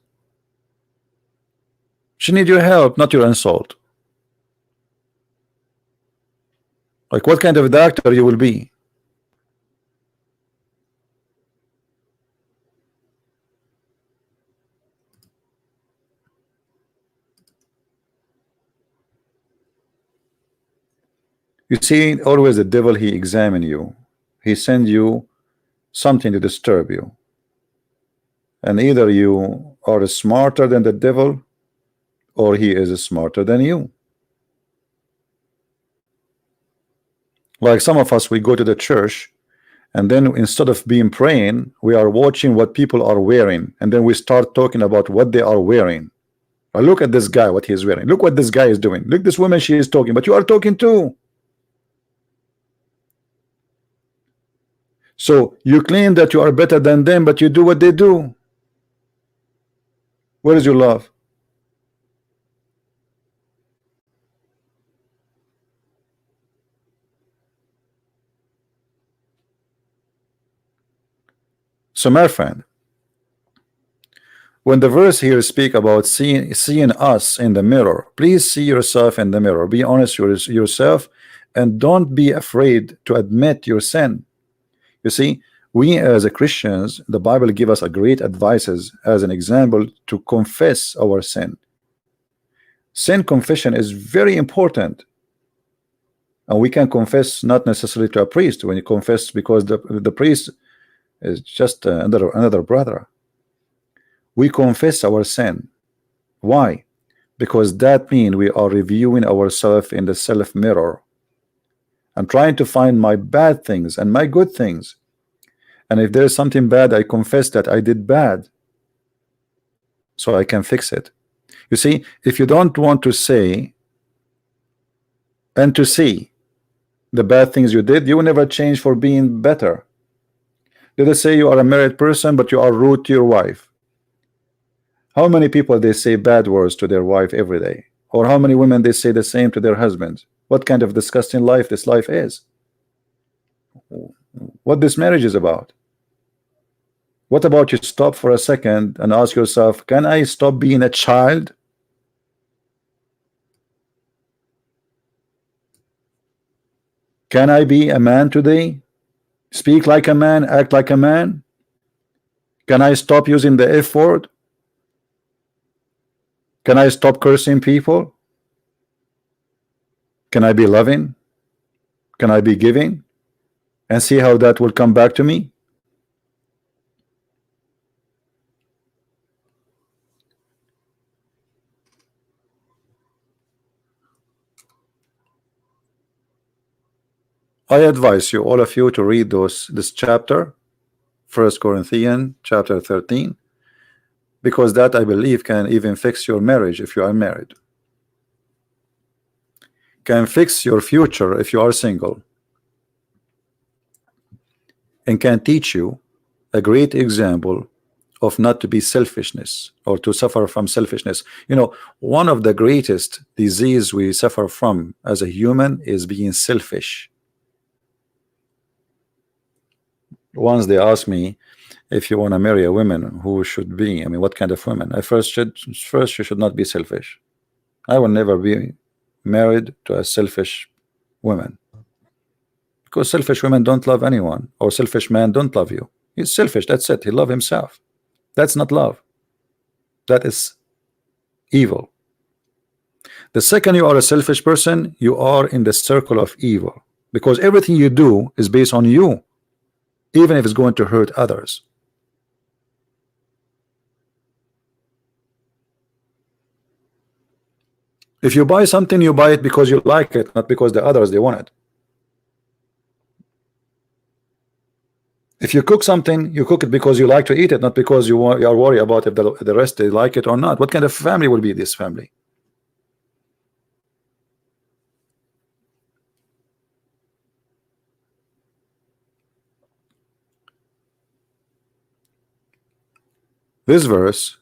She needs your help, not your insult. Like, what kind of doctor you will be? You see, always the devil, he examine you. He send you something to disturb you. And either you are smarter than the devil, or he is smarter than you. Like some of us, we go to the church, and then instead of being praying, we are watching what people are wearing, and then we start talking about what they are wearing. Look at this guy, what he is wearing. Look what this guy is doing. Look, this woman, she is talking, but you are talking too. So you claim that you are better than them, but you do what they do. Where is your love? So my friend, When the verse here speak about seeing us in the mirror, please see yourself in the mirror. Be honest with yourself, and don't be afraid to admit your sin. You see, we as a Christians, the Bible give us a great advices as an example to confess our sin. Sin confession is very important, and we can confess not necessarily to a priest. When you confess, because the priest is just another brother. We confess our sin. Why? Because that means we are reviewing ourselves in the self mirror. I'm trying to find my bad things and my good things. And if there's something bad, I confess that I did bad, so I can fix it. You see, if you don't want to say and to see the bad things you did, you will never change for being better. Let us say you are a married person, but you are rude to your wife. How many people they say bad words to their wife every day? Or how many women they say the same to their husbands? What kind of disgusting life this life is? What this marriage is about? What about you stop for a second and ask yourself, can I stop being a child? Can I be a man today? Speak like a man, act like a man? Can I stop using the F word? Can I stop cursing people? Can I be loving? Can I be giving? And see how that will come back to me? I advise you, all of you, to read this chapter, 1 Corinthians chapter 13, because that, I believe, can even fix your marriage if you are married, can fix your future if you are single, and can teach you a great example of not to be selfishness or to suffer from selfishness. You know, one of the greatest disease we suffer from as a human is being selfish. Once they asked me, if you want to marry a woman, who should be? I mean, what kind of woman? First, you should not be selfish. I will never be married to a selfish woman, because selfish women don't love anyone, or selfish man don't love you. He's selfish, that's it. He loves himself. That's not love. That is evil. The second you are a selfish person, you are in the circle of evil, because everything you do is based on you, even if it's going to hurt others. If you buy something, you buy it because you like it, not because the others they want it. If you cook something, you cook it because you like to eat it, not because you are worried about if the rest they like it or not. What kind of family will be this family? This verse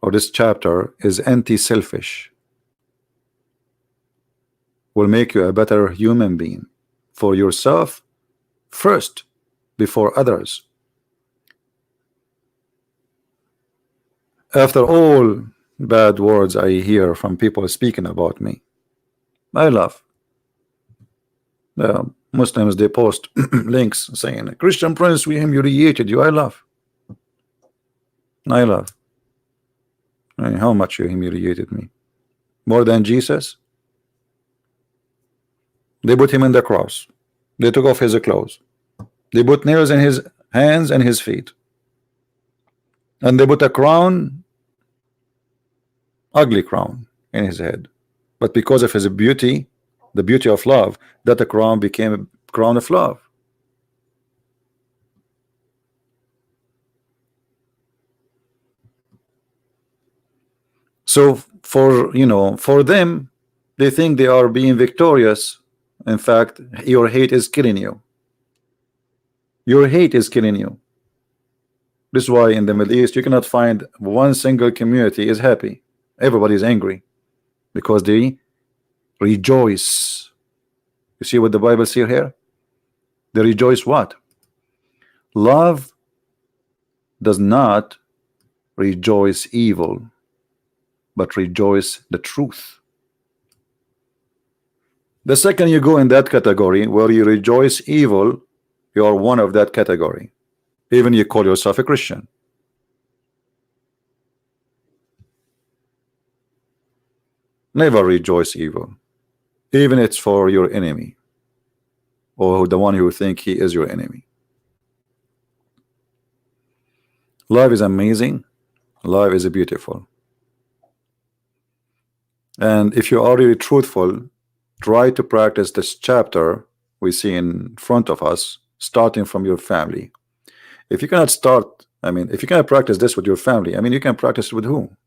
or this chapter is anti-selfish. Will make you a better human being for yourself first before others. After all bad words I hear from people speaking about me, I laugh. The Muslims, they post links saying, Christian Prince, we humiliated you. I laugh. I laugh. I mean, how much you humiliated me? More than Jesus? They put him in the cross. They took off his clothes. They put nails in his hands and his feet. And they put a crown, ugly crown, in his head. But because of his beauty, the beauty of love, that the crown became a crown of love. So for them, they think they are being victorious. In fact, your hate is killing you. Your hate is killing you. This is why in the Middle East you cannot find one single community is happy. Everybody is angry because they rejoice. You see what the Bible says here? They rejoice what? Love does not rejoice evil, but rejoice the truth. The second you go in that category where you rejoice evil, you are one of that category. Even you call yourself a Christian. Never rejoice evil, even it's for your enemy, or the one who think he is your enemy. Life is amazing. Life is beautiful. And if you are really truthful, try to practice this chapter we see in front of us, starting from your family. If you cannot start, I mean, if you cannot practice this with your family, I mean, you can practice it with whom?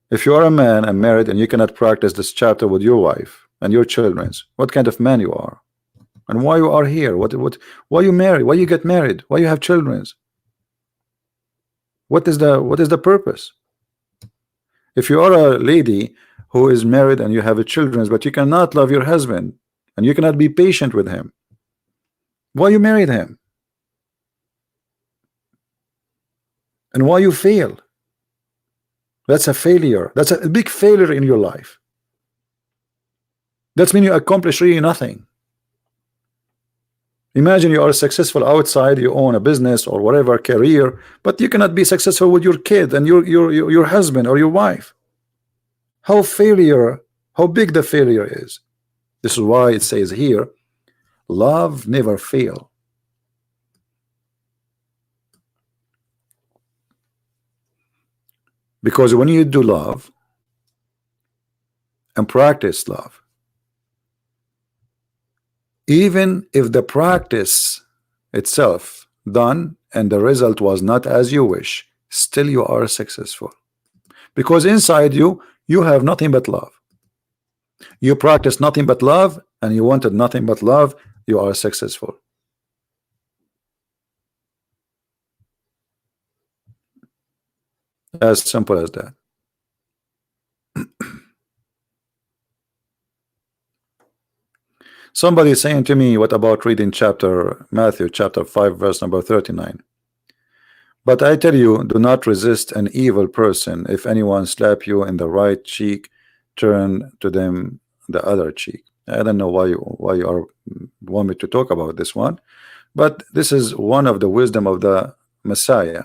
If you are a man and married and you cannot practice this chapter with your wife and your children, what kind of man you are? And why you are here? Why you marry? Why you get married? Why you have children? What is the purpose? If you are a lady who is married and you have a children, but you cannot love your husband and you cannot be patient with him, why you married him? And why you fail? That's a failure. That's a big failure in your life. That means you accomplish really nothing. Imagine you are successful outside, you own a business or whatever career, but you cannot be successful with your kid and your husband or your wife. How big the failure is. This is why it says here, love never fail. Because when you do love and practice love, even if the practice itself done and the result was not as you wish, still you are successful. Because inside you have nothing but love. You practice nothing but love and you wanted nothing but love, you are successful. As simple as that. Somebody is saying to me, what about reading Matthew chapter 5 verse number 39? But I tell you, do not resist an evil person. If anyone slap you in the right cheek, turn to them the other cheek. I don't know why you want me to talk about this one, but this is one of the wisdom of the Messiah.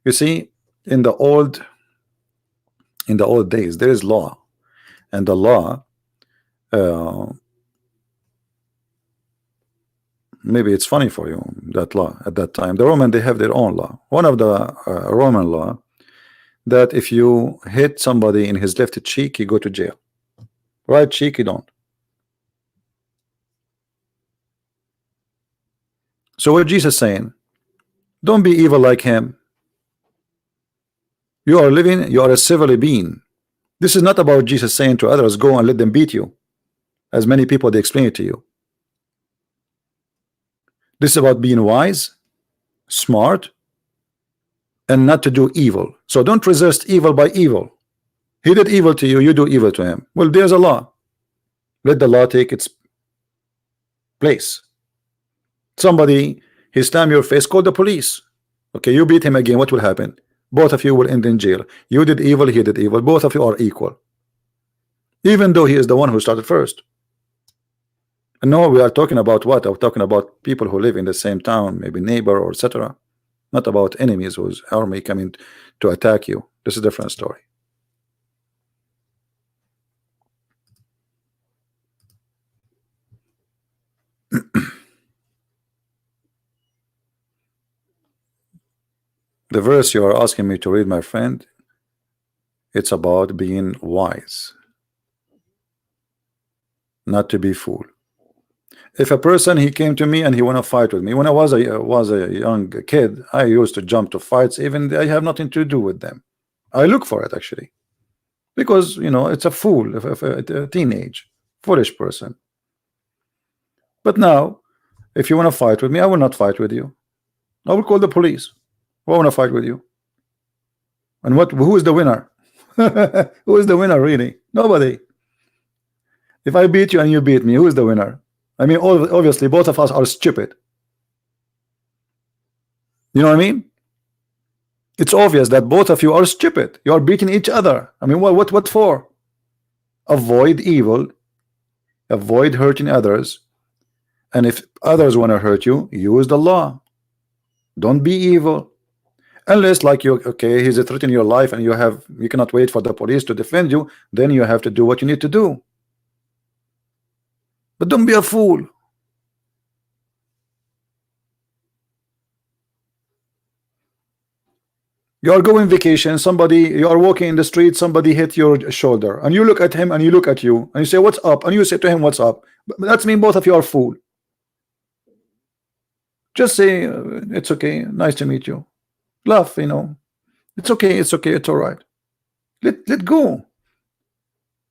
You see, in the old days there is law, and the law, maybe it's funny for you, that law at that time, the Roman, they have their own law. One of the Roman law, that if you hit somebody in his left cheek, you go to jail. Right cheek, you don't. So what Jesus saying? Don't be evil like him. You are living, you are a civil being. This is not about Jesus saying to others, go and let them beat you, as many people they explain it to you. This is about being wise, smart, and not to do evil. So don't resist evil by evil. He did evil to you, you do evil to him. Well, there's a law. Let the law take its place. Somebody, he slammed your face, call the police. Okay, you beat him again, what will happen? Both of you will end in jail. You did evil, he did evil. Both of you are equal, even though he is the one who started first. No, we are talking about what? I'm talking about people who live in the same town, maybe neighbor or etc. Not about enemies whose army coming to attack you. This is a different story. The verse you are asking me to read, my friend, it's about being wise, not to be fool. If a person, he came to me and he want to fight with me, when I was a young kid, I used to jump to fights, even I have nothing to do with them. I look for it actually, because you know it's a fool, a teenage foolish person. But now, if you want to fight with me, I will not fight with you. I will call the police. I want to fight with you. And who is the winner? Who is the winner really? Nobody. If I beat you and you beat me, who is the winner? I mean, obviously both of us are stupid. You know what I mean? It's obvious that both of you are stupid. You are beating each other. I mean, what for? Avoid evil, avoid hurting others, and if others want to hurt you, use the law. Don't be evil. Unless like you, okay, he's a threat in your life and you cannot wait for the police to defend you, then you have to do what you need to do. But don't be a fool. You are going vacation, you are walking in the street, somebody hit your shoulder, and you look at him and you look at you, and you say, what's up? And you say to him, what's up? But that's mean both of you are fool. Just say, it's okay, nice to meet you. Laugh, you know. It's okay, it's okay, it's all right. Let go.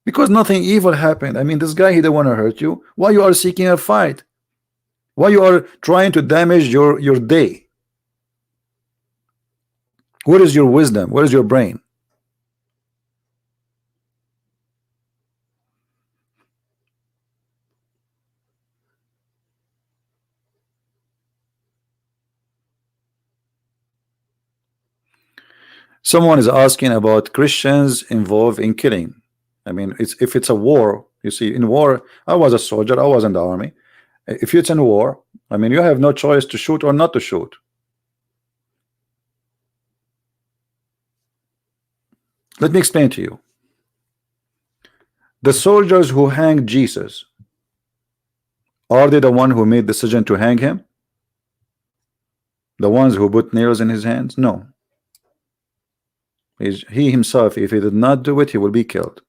Because nothing evil happened. I mean, this guy, he didn't want to hurt you. Why you are seeking a fight? Why you are trying to damage your day? Where is your wisdom? Where is your brain? Someone is asking about Christians involved in killing. I mean, if it's a war, you see, in war, I was a soldier, I was in the army. If it's in war, I mean, you have no choice to shoot or not to shoot. Let me explain to you. The soldiers who hanged Jesus, are they the one who made the decision to hang him? The ones who put nails in his hands? No. He himself, if he did not do it, he will be killed.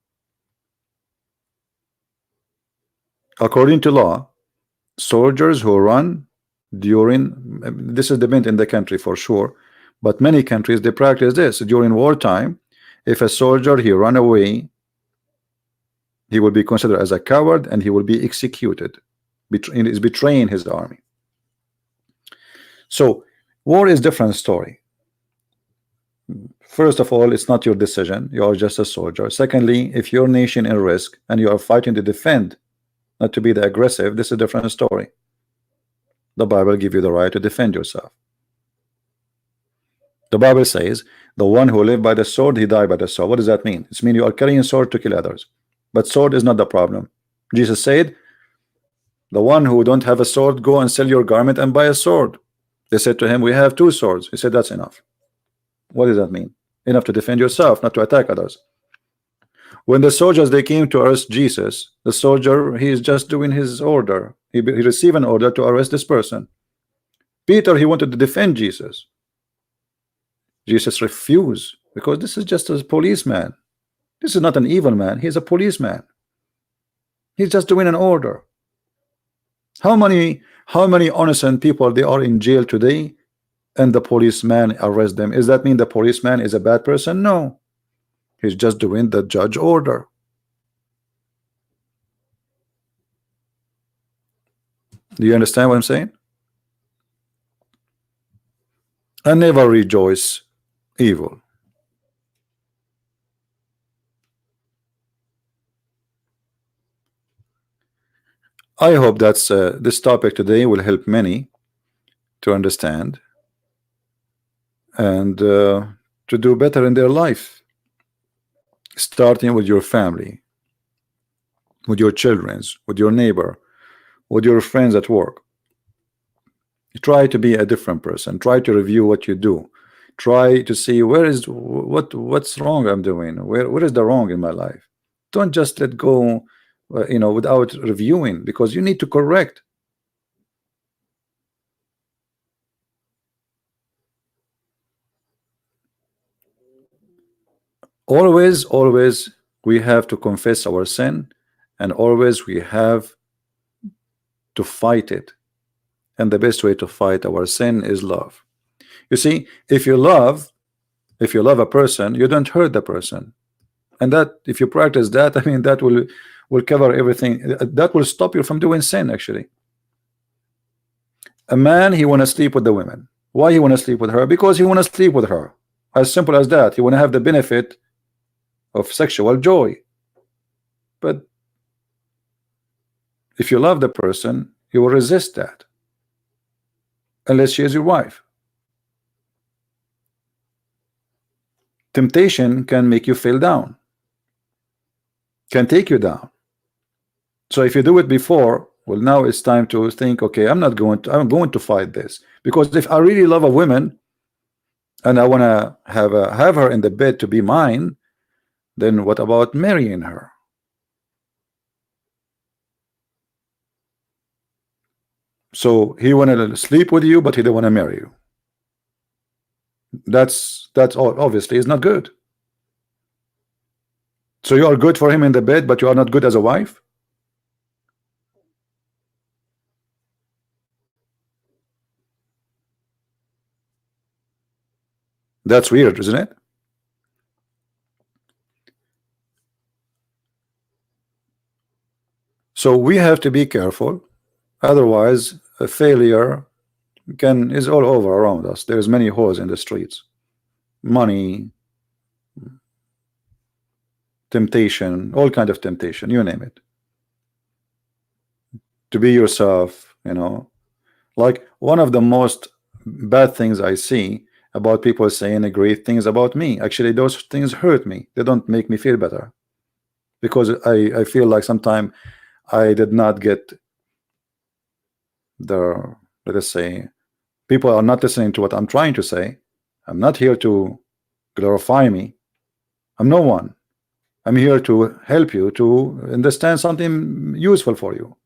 According to law, soldiers who run during, this is dependent in the country for sure, but many countries they practice this during wartime. If a soldier he run away, he will be considered as a coward and he will be executed. Is betraying his army. So war is different story. First of all, it's not your decision. You are just a soldier. Secondly, if your nation in risk and you are fighting to defend, not to be the aggressive, this is a different story. The Bible gives you the right to defend yourself. The Bible says, the one who lived by the sword, he died by the sword. What does that mean? It means you are carrying a sword to kill others. But sword is not the problem. Jesus said, the one who don't have a sword, go and sell your garment and buy a sword. They said to him, we have 2 swords. He said, that's enough. What does that mean? Enough to defend yourself, not to attack others. When the soldiers they came to arrest Jesus, the soldier he is just doing his order. He received an order to arrest this person. Peter, he wanted to defend Jesus. Jesus refused because this is just a policeman. This is not an evil man. He's a policeman. He's just doing an order. How many innocent people they are in jail today and the policeman arrest them? Is that mean the policeman is a bad person? No. He's just doing the judge order. Do you understand what I'm saying? I never rejoice evil. I hope that's this topic today will help many to understand and to do better in their life, starting with your family, with your children, with your neighbor, with your friends at work. Try to be a different person. Try to review what you do. Try to see what's wrong I'm doing. Where is the wrong in my life? Don't just let go, you know, without reviewing, because you need to correct. Always we have to confess our sin, and always we have to fight it. And the best way to fight our sin is love. You see, if you love a person, you don't hurt the person. And that, if you practice that, I mean, that will cover everything. That will stop you from doing sin, actually. A man, he want to sleep with the women. Why he want to sleep with her? Because he want to sleep with her. As simple as that. He want to have the benefit of sexual joy. But if you love the person, you will resist that, unless she is your wife. Temptation can make you fall down, can take you down. So if you do it before, well, now it's time to think, okay, I'm going to fight this, because if I really love a woman and I want to have her in the bed to be mine, then what about marrying her? So he wanted to sleep with you, but he didn't want to marry you. That's obviously is not good. So you are good for him in the bed, but you are not good as a wife. That's weird, isn't it? So we have to be careful, otherwise a failure is all over around us. There's many holes in the streets. Money, temptation, all kind of temptation, you name it. To be yourself, like one of the most bad things I see about people saying great things about me. Actually, those things hurt me. They don't make me feel better, because I feel like sometimes I did not get the, let us say, people are not listening to what I'm trying to say. I'm not here to glorify me. I'm no one. I'm here to help you to understand something useful for you.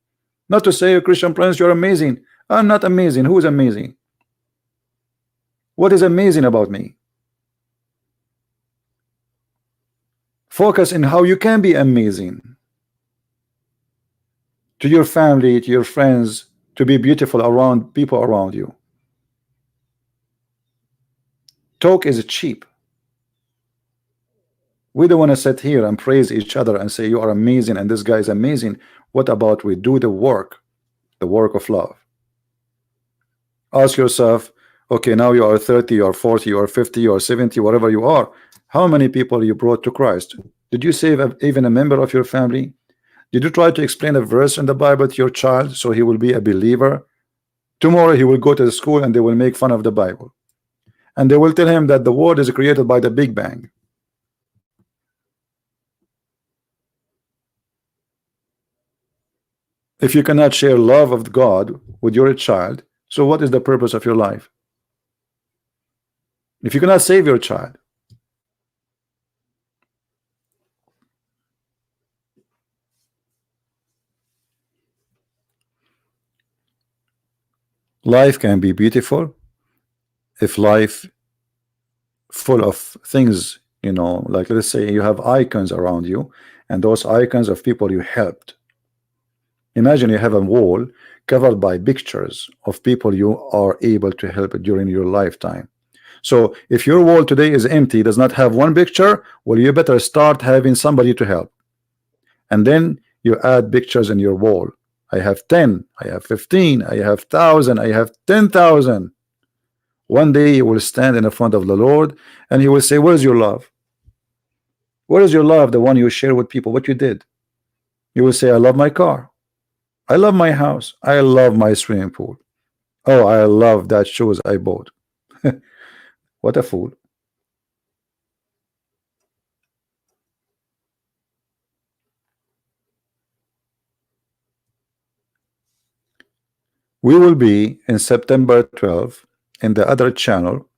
Not to say, Christian Prince, you're amazing. I'm not amazing. Who is amazing? What is amazing about me? Focus in how you can be amazing to your family, to your friends, to be beautiful around people around you. Talk is cheap. We don't want to sit here and praise each other and say you are amazing and this guy is amazing. What about we do the work of love? Ask yourself, okay, now you are 30 or 40 or 50 or 70, whatever you are, how many people you brought to Christ? Did you save even a member of your family? Did you try to explain a verse in the Bible to your child so he will be a believer? Tomorrow he will go to the school and they will make fun of the Bible, and they will tell him that the world is created by the Big Bang. If you cannot share love of God with your child, so what is the purpose of your life? If you cannot save your child, life can be beautiful if life full of things, like let's say you have icons around you, and those icons of people you helped. Imagine you have a wall covered by pictures of people you are able to help during your lifetime. So if your wall today is empty, does not have one picture, well, you better start having somebody to help. And then you add pictures in your wall. I have 10, I have 15, I have 1,000, I have 10,000. One day you will stand in the front of the Lord and he will say, where's your love? Where is your love, the one you share with people, what you did? You will say, I love my car, I love my house, I love my swimming pool. Oh, I love that shoes I bought. What a fool. We will be in September 12 in the other channel,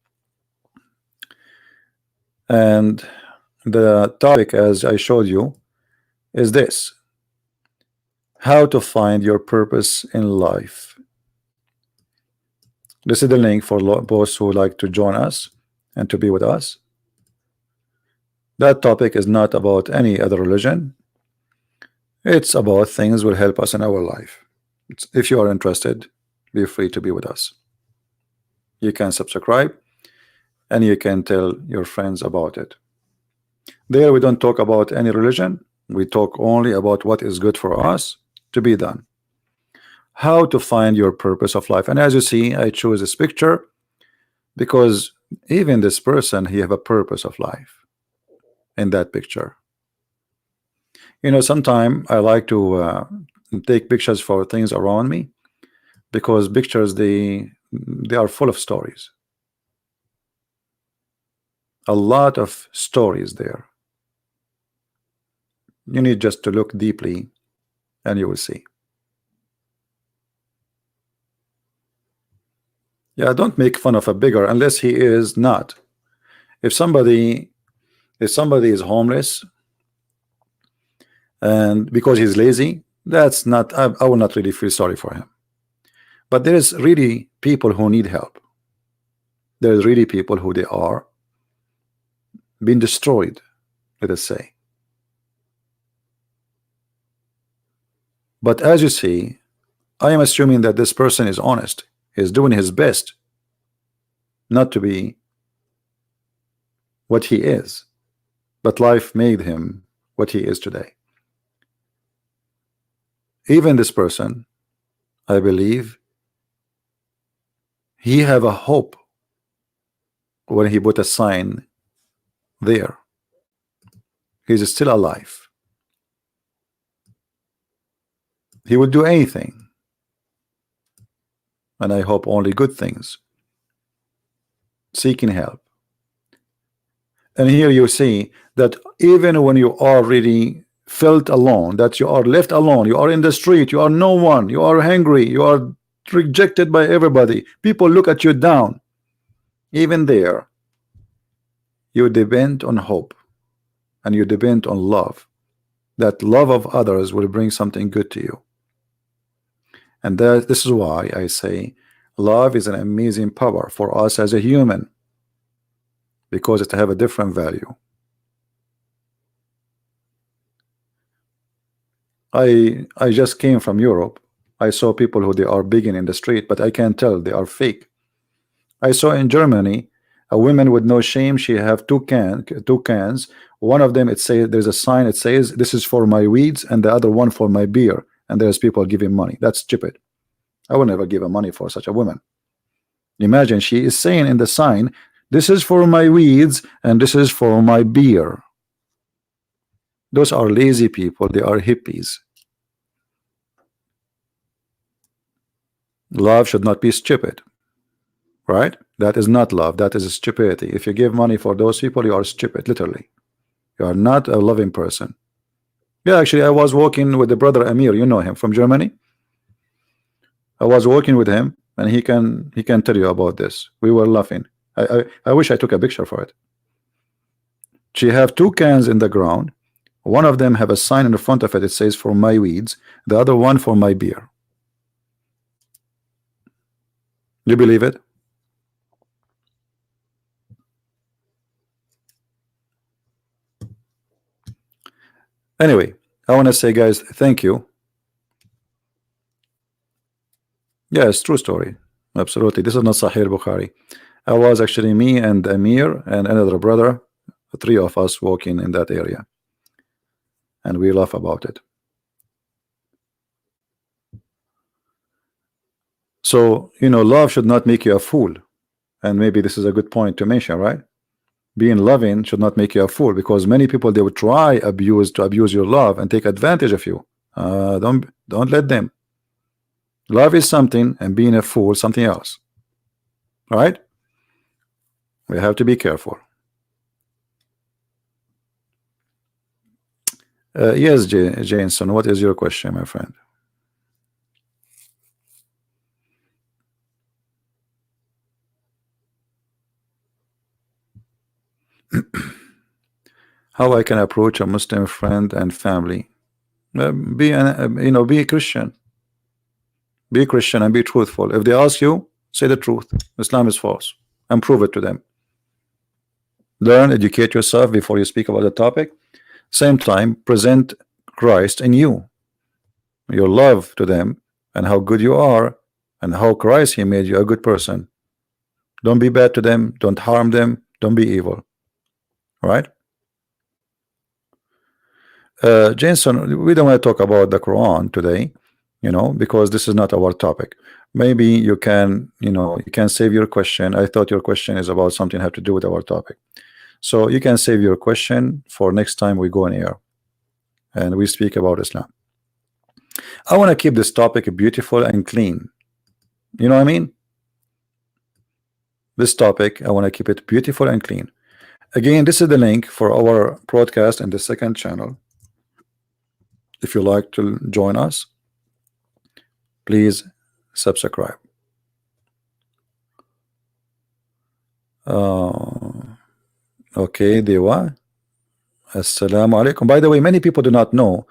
and the topic, as I showed you, is this: how to find your purpose in life. This is the link for those who like to join us and to be with us. That topic is not about any other religion. It's about things will help us in our life. If you are interested, be free to be with us. You can subscribe and you can tell your friends about it. There we don't talk about any religion. We talk only about what is good for us to be done. How to find your purpose of life. And as you see, I chose this picture because even this person, he have a purpose of life in that picture. Sometimes I like to take pictures for things around me, because pictures they are full of stories. A lot of stories there. You need just to look deeply and you will see. Yeah, don't make fun of a beggar unless he is not. If somebody is homeless and because he's lazy, that's not, I will not really feel sorry for him. But there is really people who need help. There's really people who they are being destroyed, let us say. But as you see, I am assuming that this person is honest. He's doing his best not to be what he is, but life made him what he is today. Even this person, I believe, he have a hope when he put a sign there. He's still alive. He would do anything, and I hope only good things, seeking help. And here you see that even when you are really felt alone, that you are left alone, you are in the street, you are no one, you are hungry, you are rejected by everybody, people look at you down, even there you depend on hope and you depend on love. That love of others will bring something good to you. And this is why I say love is an amazing power for us as a human, because it have a different value. I just came from Europe. I saw people who they are begging in the street, but I can't tell they are fake. I saw in Germany a woman with no shame. She have two cans. One of them, it says, there's a sign, it says this is for my weeds, and the other one for my beer. And there's people giving money. That's stupid. I will never give a money for such a woman. Imagine she is saying in the sign, this is for my weeds and this is for my beer. Those are lazy people. They are hippies. Love should not be stupid, right? That is not love. That is stupidity. If you give money for those people, you are stupid, literally. You are not a loving person. Yeah, actually, I was walking with the brother Amir. You know him from Germany. I was walking with him, and he can tell you about this. We were laughing. I wish I took a picture for it. She have two cans in the ground. One of them have a sign in the front of it. It says for my weeds. The other one for my beer. Do you believe it? Anyway, I want to say, guys, thank you. Yes, true story. Absolutely. This is not Sahih Bukhari. I was actually me and Amir and another brother, three of us walking in that area. And we laugh about it. So, you know, love should not make you a fool. And maybe this is a good point to mention, right? Being loving should not make you a fool, because many people, they would try to abuse your love and take advantage of you. Don't let them. Love is something and being a fool something else. All right? We have to be careful. Yes, Jameson, what is your question, my friend? How I can approach a Muslim friend and family? Be a Christian. Be Christian and be truthful. If they ask you, say the truth. Islam is false, and prove it to them. Learn, educate yourself before you speak about the topic. Same time, present Christ in you, your love to them, and how good you are, and how Christ, he made you a good person. Don't be bad to them. Don't harm them. Don't be evil. All right? Jason, we don't want to talk about the Quran today, because this is not our topic. Maybe you can, you can save your question. I thought your question is about something have to do with our topic. So you can save your question for next time we go on air and we speak about Islam. I want to keep this topic beautiful and clean. You know what I mean? This topic, I want to keep it beautiful and clean. Again, this is the link for our broadcast in the second channel. If you like to join us, please subscribe. Okay, Dewa. Assalamu alaikum. By the way, many people do not know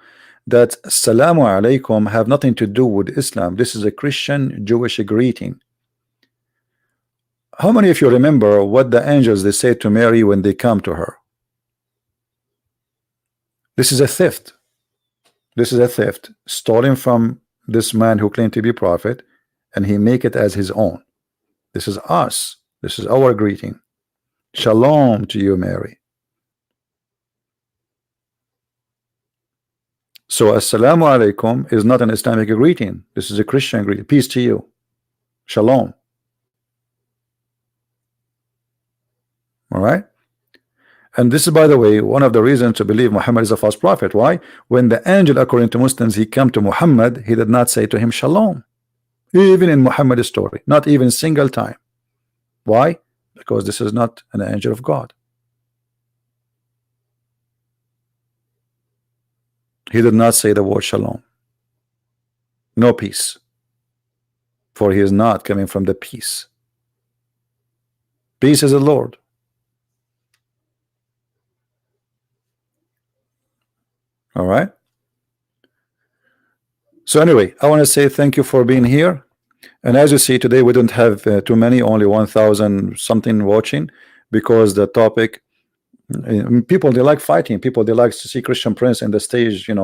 that Assalamu alaikum have nothing to do with Islam. This is a Christian Jewish greeting. How many of you remember what the angels they say to Mary when they come to her? This is a theft. This is a theft stolen from this man who claimed to be prophet, and he make it as his own. This is us. This is our greeting. Shalom to you, Mary. So Assalamu alaikum is not an Islamic greeting. This is a Christian greeting. Peace to you. Shalom. All right. And this is, by the way, one of the reasons to believe Muhammad is a false prophet. Why? When the angel, according to Muslims, he came to Muhammad, he did not say to him Shalom. Even in Muhammad's story, not even a single time. Why? Because this is not an angel of God. He did not say the word Shalom. No peace. For he is not coming from the peace. Peace is the Lord. All right. So anyway, I want to say thank you for being here. And as you see today, we don't have too many, only 1,000 something watching, because the topic, people they like fighting, people they like to see Christian Prince in the stage, I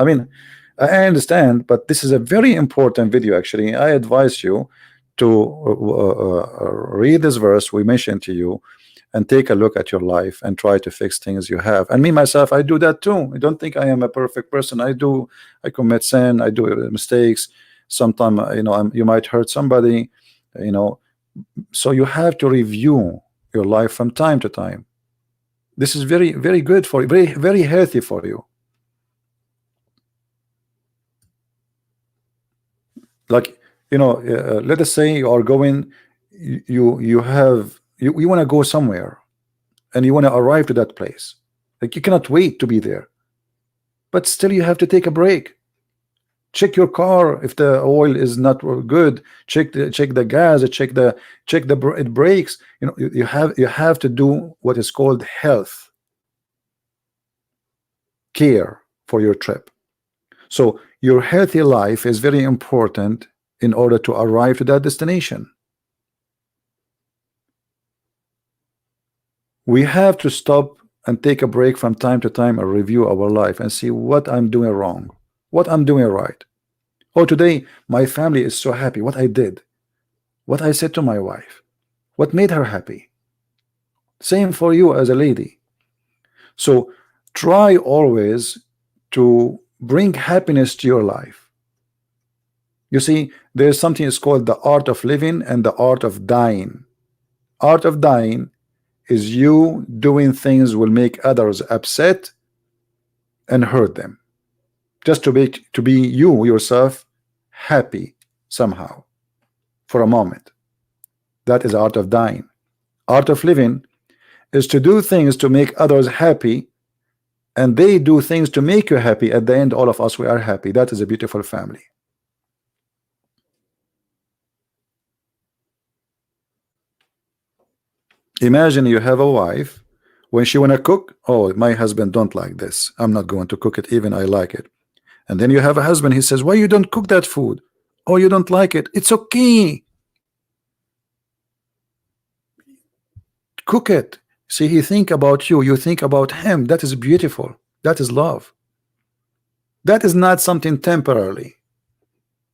mean, I understand, but this is a very important video. Actually, I advise you to read this verse we mentioned to you and take a look at your life and try to fix things you have. And me myself, I do that too. I don't think I am a perfect person. I commit sin, I do mistakes. Sometimes you might hurt somebody, so you have to review your life from time to time. This is very, very good for you, very, very healthy for you. Like, let us say you are going, you want to go somewhere and you want to arrive to that place. Like, you cannot wait to be there, but still you have to take a break. Check your car if the oil is not good. Check the gas. Check it breaks. You have to do what is called health care for your trip. So your healthy life is very important in order to arrive to that destination. We have to stop and take a break from time to time and review our life and see what I'm doing wrong, what I'm doing right. Oh, today my family is so happy. What I did, what I said to my wife, what made her happy. Same for you as a lady. So try always to bring happiness to your life. You see, there's something is called the art of living and the art of dying. Art of dying is you doing things will make others upset and hurt them, just to be you yourself happy somehow for a moment. That is art of dying. Art of living is to do things to make others happy, and they do things to make you happy. At the end, all of us, we are happy. That is a beautiful family. Imagine you have a wife, when she wanna cook, oh, my husband don't like this, I'm not going to cook it, even I like it. And then you have a husband, he says, why you don't cook that food? Oh, you don't like it, it's okay, cook it. See, he think about you, you think about him. That is beautiful. That is love. That is not something temporarily.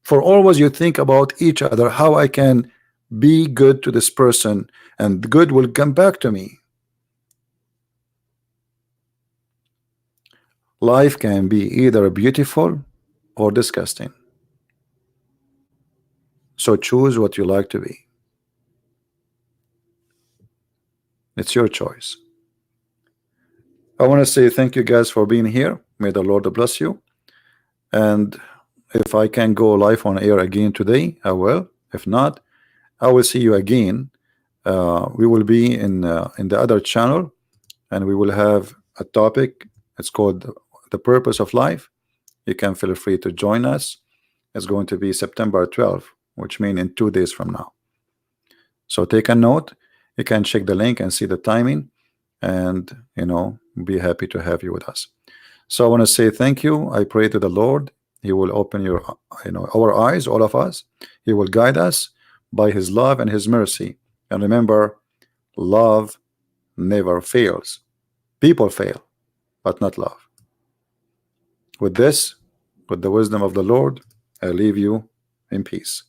For always you think about each other, how I can be good to this person and good will come back to me. Life can be either beautiful or disgusting. So choose what you like to be. It's your choice. I want to say thank you guys for being here. May the Lord bless you. And if I can go live on air again today, I will. If not, I will see you again We will be in the other channel, and we will have a topic. It's called the purpose of life. You can feel free to join us. It's going to be September 12th, which means in 2 days from now. So take a note. You can check the link and see the timing, and be happy to have you with us. So I want to say thank you. I pray to the Lord. He will open our eyes, all of us. He will guide us by His love and His mercy. And remember, love never fails. People fail, but not love. With this, with the wisdom of the Lord, I leave you in peace.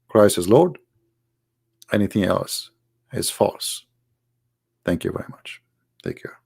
Christ is Lord. Anything else is false. Thank you very much. Take care.